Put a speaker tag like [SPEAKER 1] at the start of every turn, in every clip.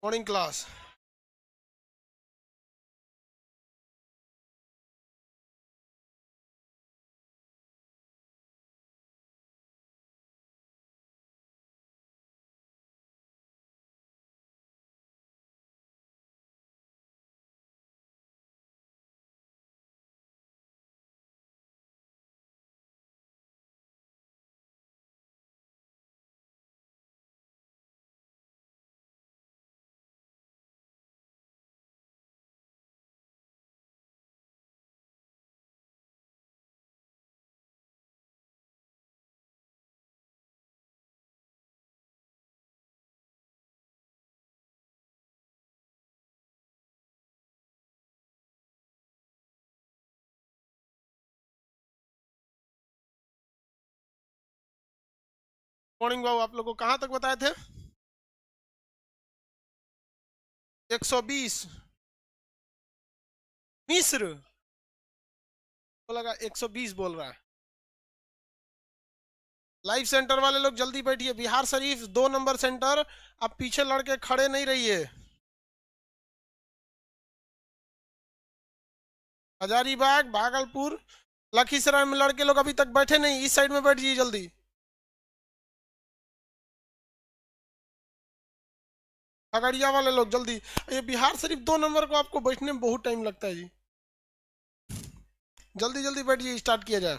[SPEAKER 1] Morning class. Morning बाबू, आप लोग को कहाँ तक बताए थे? 120। मिस्र को लगा 120 बोल रहा है। लाइव सेंटर वाले लोग जल्दी बैठिए। Bihar Sharif 2 number centre. आप पीछे लड़के खड़े नहीं रहिए। हजारीबाग, भागलपुर, लखीसराय में लड़के लोग अभी तक बैठे नहीं। इस साइड में बैठिए जल्दी। खगड़िया वाले लोग जल्दी। ये बिहार शरीफ 2 नंबर को आपको बैठने में बहुत टाइम लगता है जी। जल्दी जल्दी बैठिए, स्टार्ट किया जाए।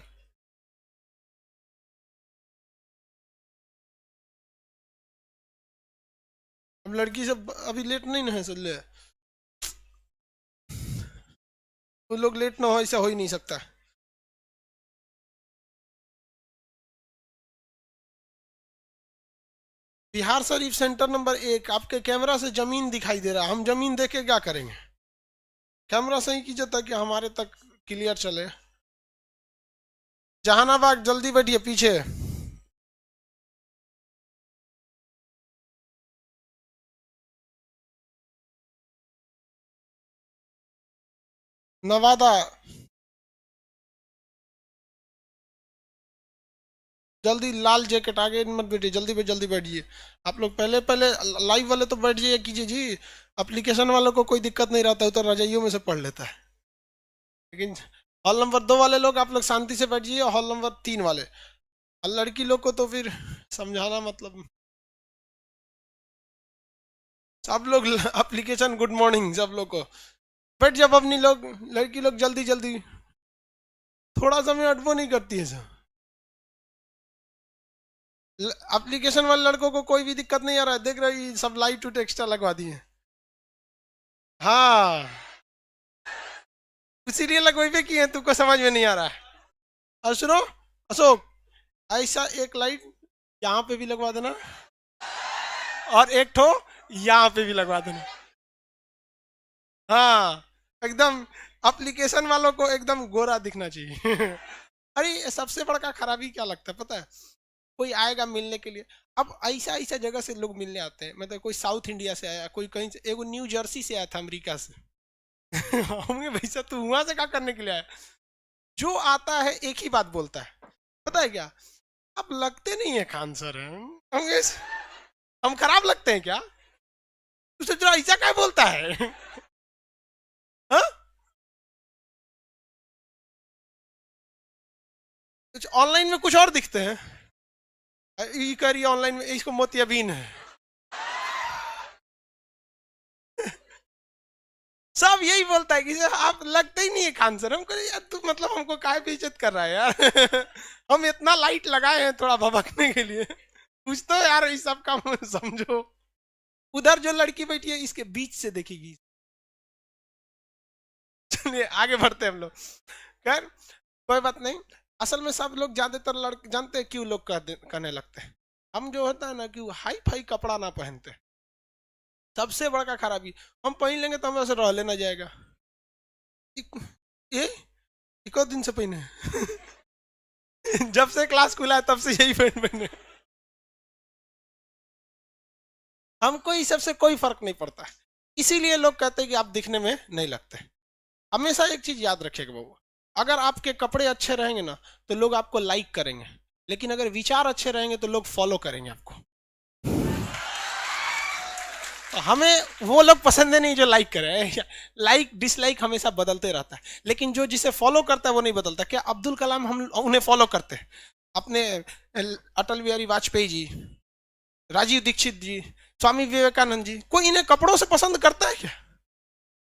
[SPEAKER 1] अब लड़की सब अभी लेट नहीं ना है ले। वो लोग लेट ना हो, ऐसा हो ही नहीं सकता। Bihar Sharif centre number 1। आपके कैमरा से जमीन दिखाई दे रहा है। हम जमीन देख के क्या करेंगे? कैमरा सही कीजिए ताकि हमारे तक क्लियर चले। जहानाबाद जल्दी बैठिए पीछे। नवादा जल्दी। लाल जैकेट आगे मत बैठिए, जल्दी पे जल्दी बैठिए। आप लोग पहले पहले लाइव वाले तो बैठ जाइए कीजिए जी। एप्लीकेशन वालों को कोई दिक्कत नहीं रहता है, तो रजाइयों में से पढ़ लेता है। लेकिन हॉल नंबर 2 वाले लोग, आप लोग शांति से बैठ जाइए। हॉल नंबर 3 वाले और लड़की लोग को तो फिर समझाना मतलब। सब लोग एप्लीकेशन गुड मॉर्निंग सब लोग को। बैठ जब अपनी लोग। लड़की लोग जल्दी जल्दी। थोड़ा समय अटवो नहीं करती है सर। एप्लीकेशन वाले लड़कों को कोई भी दिक्कत नहीं आ रहा है, देख रही सब लाइट टू एक्स्ट्रा लगवा दिए। हाँ, इसीलिए लगवाई पे किए हैं, तुमको समझ में नहीं आ रहा है। और सुनो अशोक, ऐसा एक लाइट यहाँ पे भी लगवा देना और एक ठो यहाँ पे भी लगवा देना। हाँ, एकदम एप्लीकेशन वालों को एकदम गोरा दिखना चाहिए। अरे सबसे बड़ा खराबी क्या लगता है पता है? कोई आएगा मिलने के लिए। अब ऐसा ऐसा जगह से लोग मिलने आते हैं, मतलब कोई साउथ इंडिया से आया, कोई कहीं से, एगो न्यू जर्सी से आया था अमेरिका से। होंगे भैया, तू वहां से क्या करने के लिए आया? जो आता है एक ही बात बोलता है, पता है क्या? आप लगते नहीं है खान सर होंगे। हम खराब लगते हैं क्या? तू सोच रहा ऐसा क्या बोलता है? हाँ? कुछ ऑनलाइन में कुछ और दिखते हैं। ये करिए ऑनलाइन में, इसको मोतियाबीन है। सब यही बोलता है कि आप लगते ही नहीं है खान सर। हम कहे यार तू मतलब हमको काहे पे इज्जत कर रहा है यार। हम इतना लाइट लगाए हैं थोड़ा भभकने के लिए। कुछ तो यार इस सब का समझो। उधर जो लड़की बैठी है इसके बीच से देखेगी। चलिए आगे बढ़ते हैं हम लोग। खैर कोई बात नहीं। असल में सब लोग ज्यादातर लड़के जानते हैं क्यों लोग कहने लगते हैं। हम जो होता है ना कि हाई फाई कपड़ा ना पहनते। सबसे बड़ा खराबी। हम पहन लेंगे तो हमें से रह लेना जाएगा। ये एक और दिन से पहने। जब से क्लास खुला है तब से यही पैंट पहने। हमको इस सबसे कोई फर्क नहीं पड़ता। इसीलिए लोग कहते हैं कि आप दिखने में नहीं लगते। हमेशा एक चीज याद रखिएगा बाबू। अगर आपके कपड़े अच्छे रहेंगे ना तो लोग आपको लाइक करेंगे। लेकिन अगर विचार अच्छे रहेंगे तो लोग फॉलो करेंगे आपको। तो हमें वो लोग पसंद है नहीं जो लाइक करे। लाइक डिसलाइक हमेशा बदलते रहता है, लेकिन जो जिसे फॉलो करता है वो नहीं बदलता। क्या अब्दुल कलाम हम उन्हें फॉलो करते हैं, अपने अटल बिहारी वाजपेयी जी, राजीव दीक्षित जी, स्वामी विवेकानंद जी, कोई इन्हें कपड़ों से पसंद करता है क्या?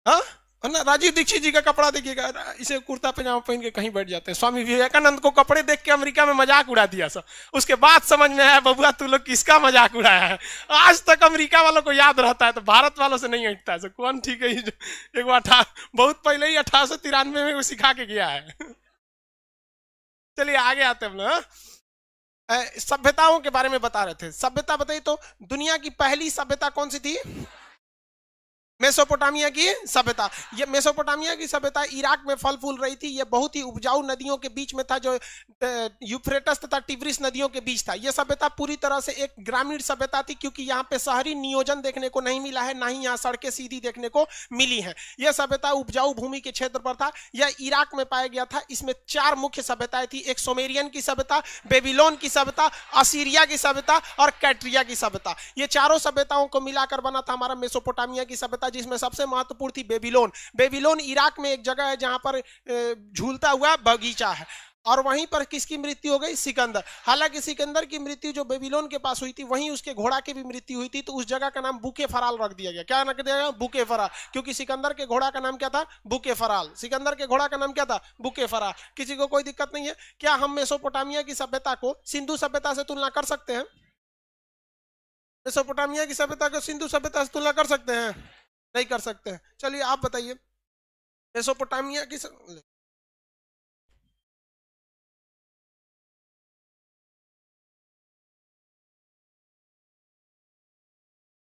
[SPEAKER 1] हाँ, ना राजीव दीक्षित जी का कपड़ा देखिएगा, इसे कुर्ता पजामा पहन के कहीं बैठ जाते हैं। स्वामी विवेकानंद को कपड़े देख के अमेरिका में मजाक उड़ा दिया सब, उसके बाद समझ में आया बबुआ तू लोग किसका मजाक उड़ाया है। आज तक अमेरिका वालों को याद रहता है, तो भारत वालों से नहीं हटता है। कौन ठीक है, एक बार बहुत पहले ही 1893 में वो सिखा के गया है। चलिए आगे आते हैं हम लोग। सभ्यताओं के बारे में बता रहे थे, सभ्यता बताइए तो दुनिया की पहली सभ्यता कौन सी थी? मेसोपोटामिया की सभ्यता। ये मेसोपोटामिया की सभ्यता इराक में फल फूल रही थी। ये बहुत ही उपजाऊ नदियों के बीच में था, जो यूफ्रेटस तथा टिग्रिस नदियों के बीच था। यह सभ्यता पूरी तरह से एक ग्रामीण सभ्यता थी, क्योंकि यहाँ पे शहरी नियोजन देखने को नहीं मिला है, ना ही यहाँ सड़कें सीधी देखने को मिली हैं। यह सभ्यता उपजाऊ भूमि के क्षेत्र पर था। यह इराक में पाया गया था। इसमें 4 मुख्य सभ्यताएं थी, एक सुमेरियन की सभ्यता, बेबीलोन की सभ्यता, असीरिया की सभ्यता और कैट्रिया की सभ्यता। ये चारों सभ्यताओं को मिलाकर बना था हमारा मेसोपोटामिया की सभ्यता, जिसमें सबसे महत्वपूर्ण थी बेबीलोन। बेबीलोन इराक में एक जगह है जहां पर झूलता हुआ बगीचा है, और वहीं पर किसकी मृत्यु हो गई? सिकंदर। हालांकि सिकंदर की मृत्यु जो बेबीलोन के पास हुई थी, वहीं उसके घोड़ा की भी मृत्यु हुई थी, तो उस जगह का नाम बुके फराल रख दिया गया। क्या रख दिया गया? बुके फराल, क्योंकि सिकंदर के घोड़ा का नाम क्या था? बुके फराल। सिकंदर के घोड़ा का नाम क्या था? बुके फराल। किसी को कोई दिक्कत नहीं है? क्या हम मेसोपोटामिया की सभ्यता को सिंधु सभ्यता से तुलना कर सकते हैं? मेसोपोटामिया की सभ्यता को सिंधु सभ्यता से तुलना कर सकते हैं? नहीं कर सकते हैं। चलिए आप बताइए, मेसोपोटामिया की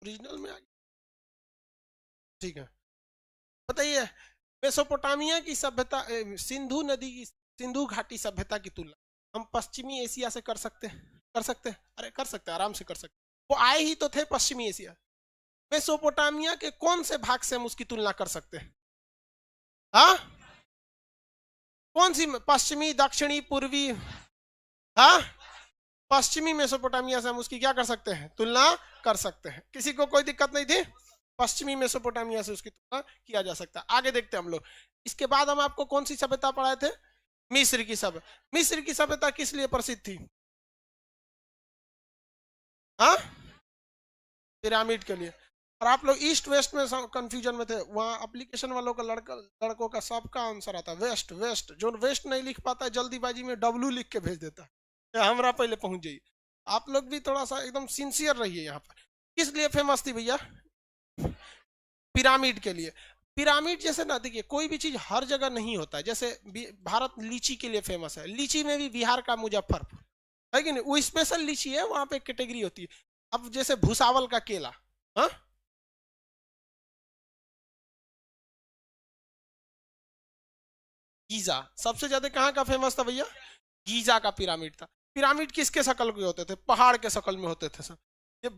[SPEAKER 1] ओरिजिनल में आ गया, ठीक है। बताइए, मेसोपोटामिया की सभ्यता सिंधु नदी की, सिंधु घाटी सभ्यता की तुलना हम पश्चिमी एशिया से कर सकते हैं? कर सकते हैं? अरे कर सकते हैं, आराम से कर सकते हैं। वो आए ही तो थे पश्चिमी एशिया। मेसोपोटामिया के कौन से भाग से हम उसकी तुलना कर सकते हैं? हाँ, कौन सी? पश्चिमी, दक्षिणी, पूर्वी? हाँ, पश्चिमी मेसोपोटामिया से हम उसकी क्या कर सकते हैं? तुलना कर सकते हैं। किसी को कोई दिक्कत नहीं थी? पश्चिमी मेसोपोटामिया से उसकी तुलना किया जा सकता है। आगे देखते हैं हम लोग। इसके बाद हम आपको कौन सी सभ्यता पढ़ाए थे? मिस्र की सभ्यता। मिस्र की सभ्यता किस लिए प्रसिद्ध थी? हाँ, पिरामिड के लिए। और आप लोग ईस्ट वेस्ट में कंफ्यूजन में थे, वहां एप्लीकेशन वालों का लड़कों का सबका आंसर आता वेस्ट। वेस्ट जो वेस्ट नहीं लिख पाता है, जल्दीबाजी में डब्लू लिख के भेज देता है। हमरा पहले पहुंच जाइए। आप लोग भी थोड़ा सा एकदम सिंसियर रहिए। यहाँ पर किस लिए फेमस थी भैया? पिरामिड के लिए। पिरामिड जैसे ना, देखिए कोई भी चीज हर जगह नहीं होता है। जैसे भारत लीची के लिए फेमस है, लीची में भी बिहार का मुजफ्फरपुर है कि नहीं, वो स्पेशल लीची है, वहां पे कैटेगरी होती है। अब जैसे भूसावल का केला, हाँ, गीजा सबसे ज्यादा कहाँ का फेमस था भैया? गीजा का पिरामिड था। पिरामिड किसके शक्ल के होते थे? पहाड़ के शक्ल में होते थे सब। ये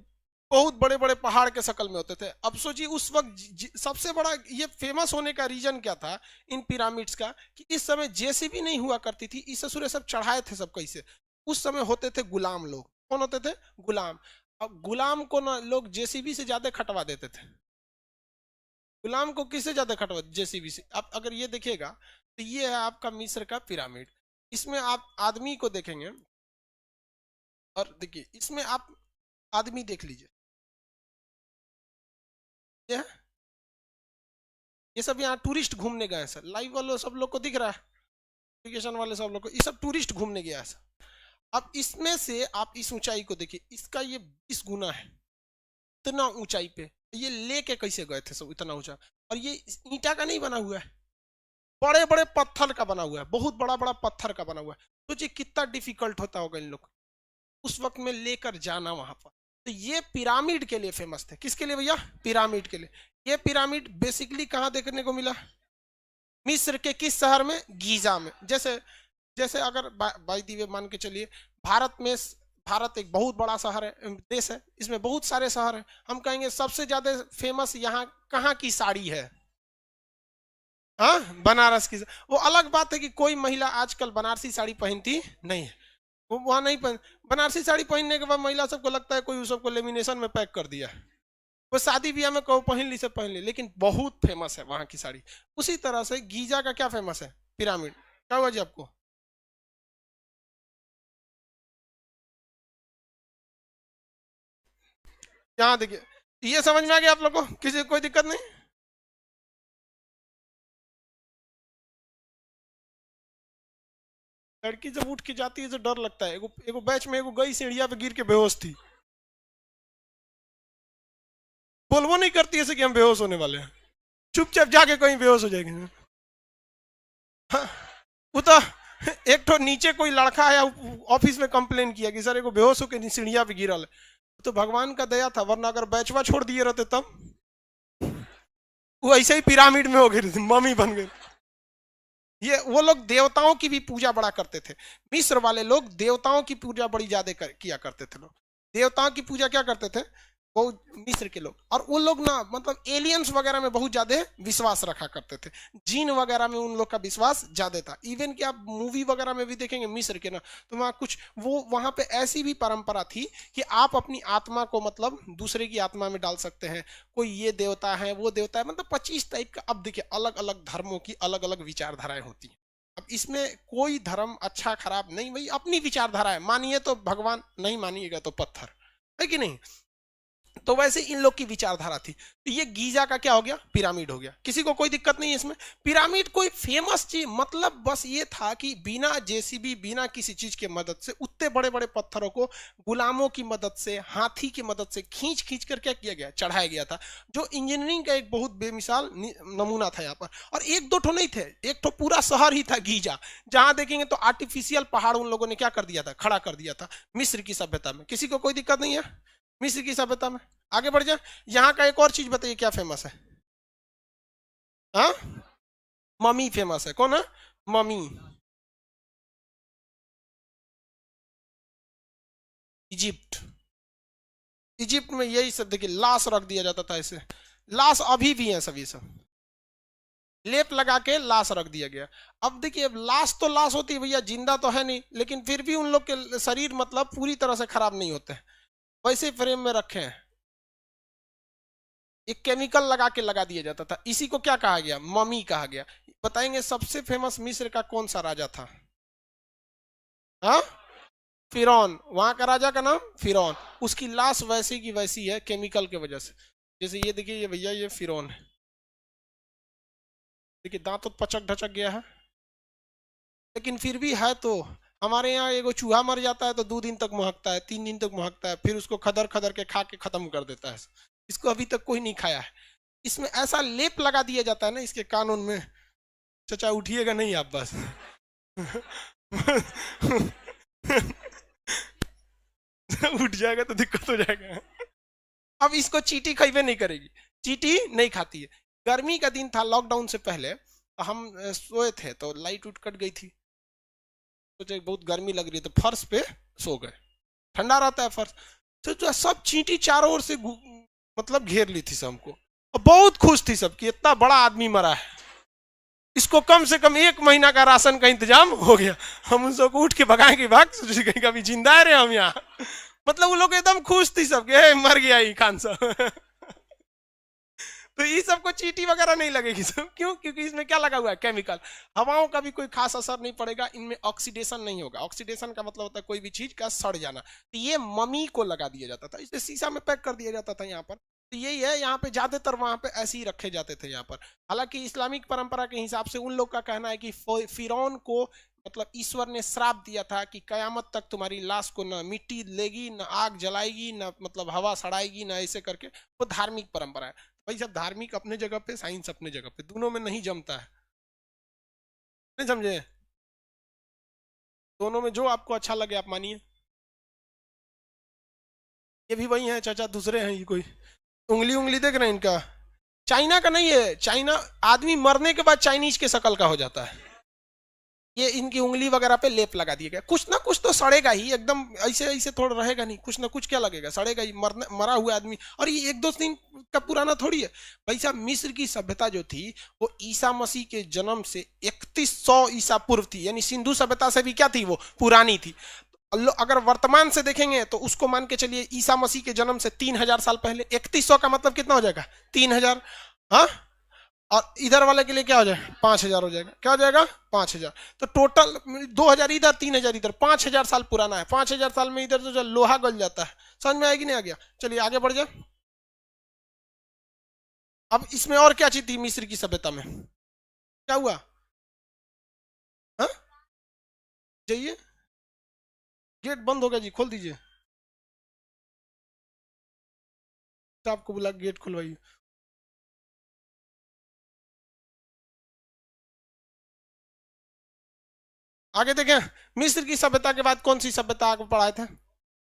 [SPEAKER 1] बहुत बड़े बड़े पहाड़ के शक्ल में होते थे। अब सोचिए उस वक्त सबसे बड़ा ये फेमस होने का रीजन क्या था इन पिरामिड्स का, कि इस समय जेसीबी नहीं हुआ करती थी, इस ससुरे सब चढ़ाए थे सब कैसे। उस समय होते थे गुलाम लोग। कौन होते थे? गुलाम। अब गुलाम को ना लोग जेसीबी से ज्यादा खटवा देते थे। गुलाम को किससे ज्यादा खटवा? जेसीबी से। आप अगर ये देखिएगा तो ये है आपका मिस्र का पिरामिड। इसमें आप आदमी को देखेंगे, और देखिए इसमें आप आदमी देख लीजिए, ये है, ये सब यहाँ टूरिस्ट घूमने गए हैं सर। लाइव वालों सब लोग को दिख रहा है, एप्लीकेशन वाले सब लोग को, ये सब टूरिस्ट घूमने गया है सर। अब इसमें से आप इस ऊंचाई को देखिए, इसका ये 20 गुना है। इतना ऊंचाई पे ये लेके कैसे गए थे सब इतना ऊंचा? और ये ईंटा का नहीं बना हुआ है, बड़े बड़े पत्थर का बना हुआ है, बहुत बड़ा बड़ा पत्थर का बना हुआ है। सोचिए कितना डिफिकल्ट होता होगा इन लोग उस वक्त में लेकर जाना वहां पर। तो ये पिरामिड के लिए फेमस थे। किसके लिए भैया? पिरामिड के लिए। ये पिरामिड बेसिकली कहाँ देखने को मिला? मिस्र के किस शहर में? गीजा में। जैसे जैसे अगर बाई दी वे मान के चलिए, भारत में, भारत एक बहुत बड़ा शहर है, देश है, इसमें बहुत सारे शहर हैं। हम कहेंगे सबसे ज्यादा फेमस यहाँ कहाँ की साड़ी है? हाँ, बनारस की। वो अलग बात है कि कोई महिला आजकल बनारसी साड़ी पहनती नहीं है, वो वहां नहीं पहन। बनारसी साड़ी पहनने के बाद महिला सबको लगता है कोई उस सबको लेमिनेशन में पैक कर दिया है। वो शादी ब्याह में कहो पहन ली से पहन ली, लेकिन बहुत फेमस है वहां की साड़ी। उसी तरह से गीजा का क्या फेमस है? पिरामिड। क्या हुआ जी आपको? यहाँ देखिए, ये समझ में आ गया आप लोग को? किसी को कोई दिक्कत नहीं? लड़की जब उठ के जाती है तो डर लगता है। एगो एगो बैच में एगो गई सीढ़िया पे गिर के बेहोश थी, बोलबो नहीं करती ऐसे कि हम बेहोश होने वाले हैं, चुपचाप जाके कहीं बेहोश हो जाएगी। हाँ, वो तो एक तो नीचे कोई लड़का आया ऑफिस में कंप्लेन किया कि सर एगो बेहोश होकर सीढ़िया पे गिरल है। तो भगवान का दया था, वरना अगर बैचवा छोड़ दिए रहते तब वो ऐसे ही पिरामिड में हो गए, मम्मी बन गए। ये वो लोग देवताओं की भी पूजा बड़ा करते थे। मिस्र वाले लोग देवताओं की पूजा बड़ी ज्यादा किया करते थे। लोग देवताओं की पूजा क्या करते थे वो मिस्र के लोग, और वो लोग ना मतलब एलियंस वगैरह में बहुत ज्यादा विश्वास रखा करते थे। जीन वगैरह में उन लोग का विश्वास ज्यादा था। इवन कि आप मूवी वगैरह में भी देखेंगे मिस्र के ना, तो वहाँ कुछ वो वहां पे ऐसी भी परंपरा थी कि आप अपनी आत्मा को मतलब दूसरे की आत्मा में डाल सकते हैं। कोई ये देवता है वो देवता है, मतलब 25 टाइप का। अब देखिए अलग अलग धर्मों की अलग अलग विचारधाराएं होती हैं। अब इसमें कोई धर्म अच्छा खराब नहीं, भाई अपनी विचारधारा है, मानिए तो भगवान, नहीं मानिएगा तो पत्थर, है कि नहीं? तो वैसे इन लोग की विचारधारा थी। तो ये गीजा का क्या हो गया? पिरामिड हो गया। किसी को कोई दिक्कत नहीं है इसमें? पिरामिड कोई फेमस चीज मतलब बस ये था कि बिना जेसीबी बिना किसी चीज के मदद से उतने बड़े बड़े पत्थरों को गुलामों की मदद से हाथी की मदद से खींच खींच कर क्या किया गया? चढ़ाया गया था। जो इंजीनियरिंग का एक बहुत बेमिसाल नमूना था यहाँ पर। और एक दो ठो नहीं थे, एक ठो पूरा शहर ही था गीजा। जहां देखेंगे तो आर्टिफिशियल पहाड़ उन लोगों ने क्या कर दिया था? खड़ा कर दिया था मिस्र की सभ्यता में। किसी को कोई दिक्कत नहीं है मिस्र की सभ्यता में? आगे बढ़ जाए। यहाँ का एक और चीज बताइए क्या फेमस है? हाँ, मम्मी फेमस है। कौन है? मम्मी। इजिप्ट। इजिप्ट में यही सब देखिए, लाश रख दिया जाता था ऐसे। लाश अभी भी है सभी सब, लेप लगा के लाश रख दिया गया। अब देखिए, अब लाश तो लाश होती है भैया, जिंदा तो है नहीं, लेकिन फिर भी उन लोग के शरीर मतलब पूरी तरह से खराब नहीं होते, वैसे फ्रेम में रखे हैं। एक केमिकल लगा के लगा दिया जाता था। इसी को क्या कहा गया? मम्मी कहा गया। बताएंगे सबसे फेमस मिस्र का कौन सा राजा था? हाँ, फिरौन। वहां का राजा का नाम फिरौन। उसकी लाश वैसी की वैसी है केमिकल के वजह से। जैसे ये देखिए, ये भैया ये फिरौन है, देखिए दांत तो पचक ढचक गया है, लेकिन फिर भी है। तो हमारे यहाँ एगो चूहा मर जाता है तो 2 दिन तक महकता है, 3 दिन तक महकता है, फिर उसको खदर खदर के खा के खत्म कर देता है। इसको अभी तक कोई नहीं खाया है। इसमें ऐसा लेप लगा दिया जाता है ना इसके कानून में। चचा उठिएगा नहीं आप बस उठ जाएगा तो दिक्कत हो जाएगा। अब इसको चींटी खाइबे नहीं करेगी, चींटी नहीं खाती है। गर्मी का दिन था, लॉकडाउन से पहले हम सोए थे तो लाइट उठ कट गई थी। सोचे बहुत गर्मी लग रही है तो फर्श पे सो गए, ठंडा रहता है फर्श। तो जो सब चींटी चारों ओर से मतलब घेर ली थी सबको, और बहुत खुश थी सब कि इतना बड़ा आदमी मरा है, इसको कम से कम 1 महीना का राशन का इंतजाम हो गया। हम उन सबको उठ के भगाए कि भाग, कहीं कभी जिंदा है रे हम यहाँ। मतलब वो लोग एकदम खुश थी सब कि मर गया ही खान साहब। तो ये सबको चींटी वगैरह नहीं लगेगी सब। क्यों? क्योंकि इसमें क्या लगा हुआ है? केमिकल। हवाओं का भी कोई खास असर नहीं पड़ेगा, इनमें ऑक्सीडेशन नहीं होगा। ऑक्सीडेशन का मतलब होता है कोई भी चीज का सड़ जाना। तो ये मम्मी को लगा दिया जाता था, इसे शीशा में पैक कर दिया जाता था यहाँ पर। तो यही है, यहाँ पे ज्यादातर वहां पे ऐसे ही रखे जाते थे यहाँ पर। हालांकि इस्लामिक परंपरा के हिसाब से उन लोग का कहना है कि फिरौन को मतलब ईश्वर ने श्राप दिया था कि कयामत तक तुम्हारी लाश को न मिट्टी लेगी, न आग जलाएगी, न मतलब हवा सड़ाएगी, न ऐसे करके। वो धार्मिक परंपरा है भाई। सब धार्मिक अपने जगह पे, साइंस अपने जगह पे, दोनों में नहीं जमता है। नहीं समझे? दोनों में जो आपको अच्छा लगे आप मानिए। ये भी वही है चाचा, दूसरे हैं ये कोई। उंगली उंगली देख रहे हैं इनका? चाइना का नहीं है। चाइना आदमी मरने के बाद चाइनीज के शक्ल का हो जाता है। ये इनकी उंगली वगैरह पे लेप लगा दिया गया। कुछ ना कुछ तो सड़ेगा ही, एकदम ऐसे ऐसे थोड़ा रहेगा नहीं, कुछ ना कुछ क्या लगेगा? सड़ेगा ही। मरा हुआ आदमी। और ये 1-2 दिन का पुराना थोड़ी है भाई साहब। मिस्र की सभ्यता जो थी वो ईसा मसीह के जन्म से 3100 ईसा पूर्व थी, यानी सिंधु सभ्यता से भी क्या थी? वो पुरानी थी। अगर वर्तमान से देखेंगे तो उसको मान के चलिए ईसा मसीह के जन्म से 3000 साल पहले, 3100 का मतलब कितना हो जाएगा 3000, हाँ, और इधर वाले के लिए क्या हो जाएगा 5000 हो जाएगा, क्या हो जाएगा 5000। तो टोटल 2000 इधर 3000 इधर, 5000 साल पुराना है। 5000 साल में इधर तो लोहा गल जाता है। समझ में आएगी नहीं आ गया? चलिए आगे बढ़ जाए। अब इसमें और क्या चीज थी मिस्र की सभ्यता में, क्या हुआ? हाँ जाइए, गेट बंद हो गया जी, खोल दीजिए, आपको बुला गेट खुलवाइए। आगे देखें, मिस्र की सभ्यता के बाद कौन सी सभ्यता आगे पढ़ाए थे?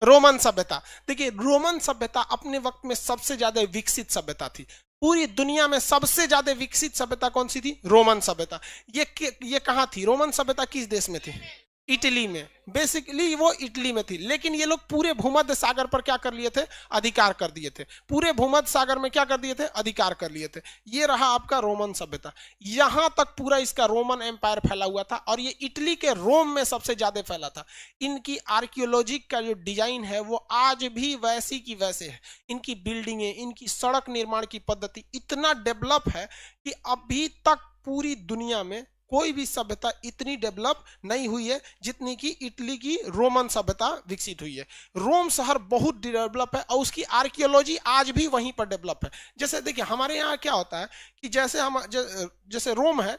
[SPEAKER 1] रोमन सभ्यता। देखिए रोमन सभ्यता अपने वक्त में सबसे ज्यादा विकसित सभ्यता थी। पूरी दुनिया में सबसे ज्यादा विकसित सभ्यता कौन सी थी? रोमन सभ्यता। ये कहाँ थी रोमन सभ्यता? किस देश में थी? इटली में। बेसिकली वो इटली में थी, लेकिन ये लोग पूरे भूमध्य सागर पर क्या कर लिए थे? अधिकार कर दिए थे। पूरे भूमध्य सागर में क्या कर दिए थे? अधिकार कर लिए थे। ये रहा आपका रोमन सभ्यता। यहां तक पूरा इसका रोमन एम्पायर फैला हुआ था, और ये इटली के रोम में सबसे ज्यादा फैला था। इनकी आर्कियोलॉजी का जो डिजाइन है वो आज भी वैसी की वैसे है। इनकी बिल्डिंगें, इनकी सड़क निर्माण की पद्धति इतना डेवलप है कि अभी तक पूरी दुनिया में कोई भी सभ्यता इतनी डेवलप नहीं हुई है जितनी कि इटली की रोमन सभ्यता विकसित हुई है। रोम शहर बहुत डेवलप है और उसकी आर्कियोलॉजी आज भी वहीं पर डेवलप है। जैसे देखिए हमारे यहाँ क्या होता है कि जैसे हम जैसे रोम है,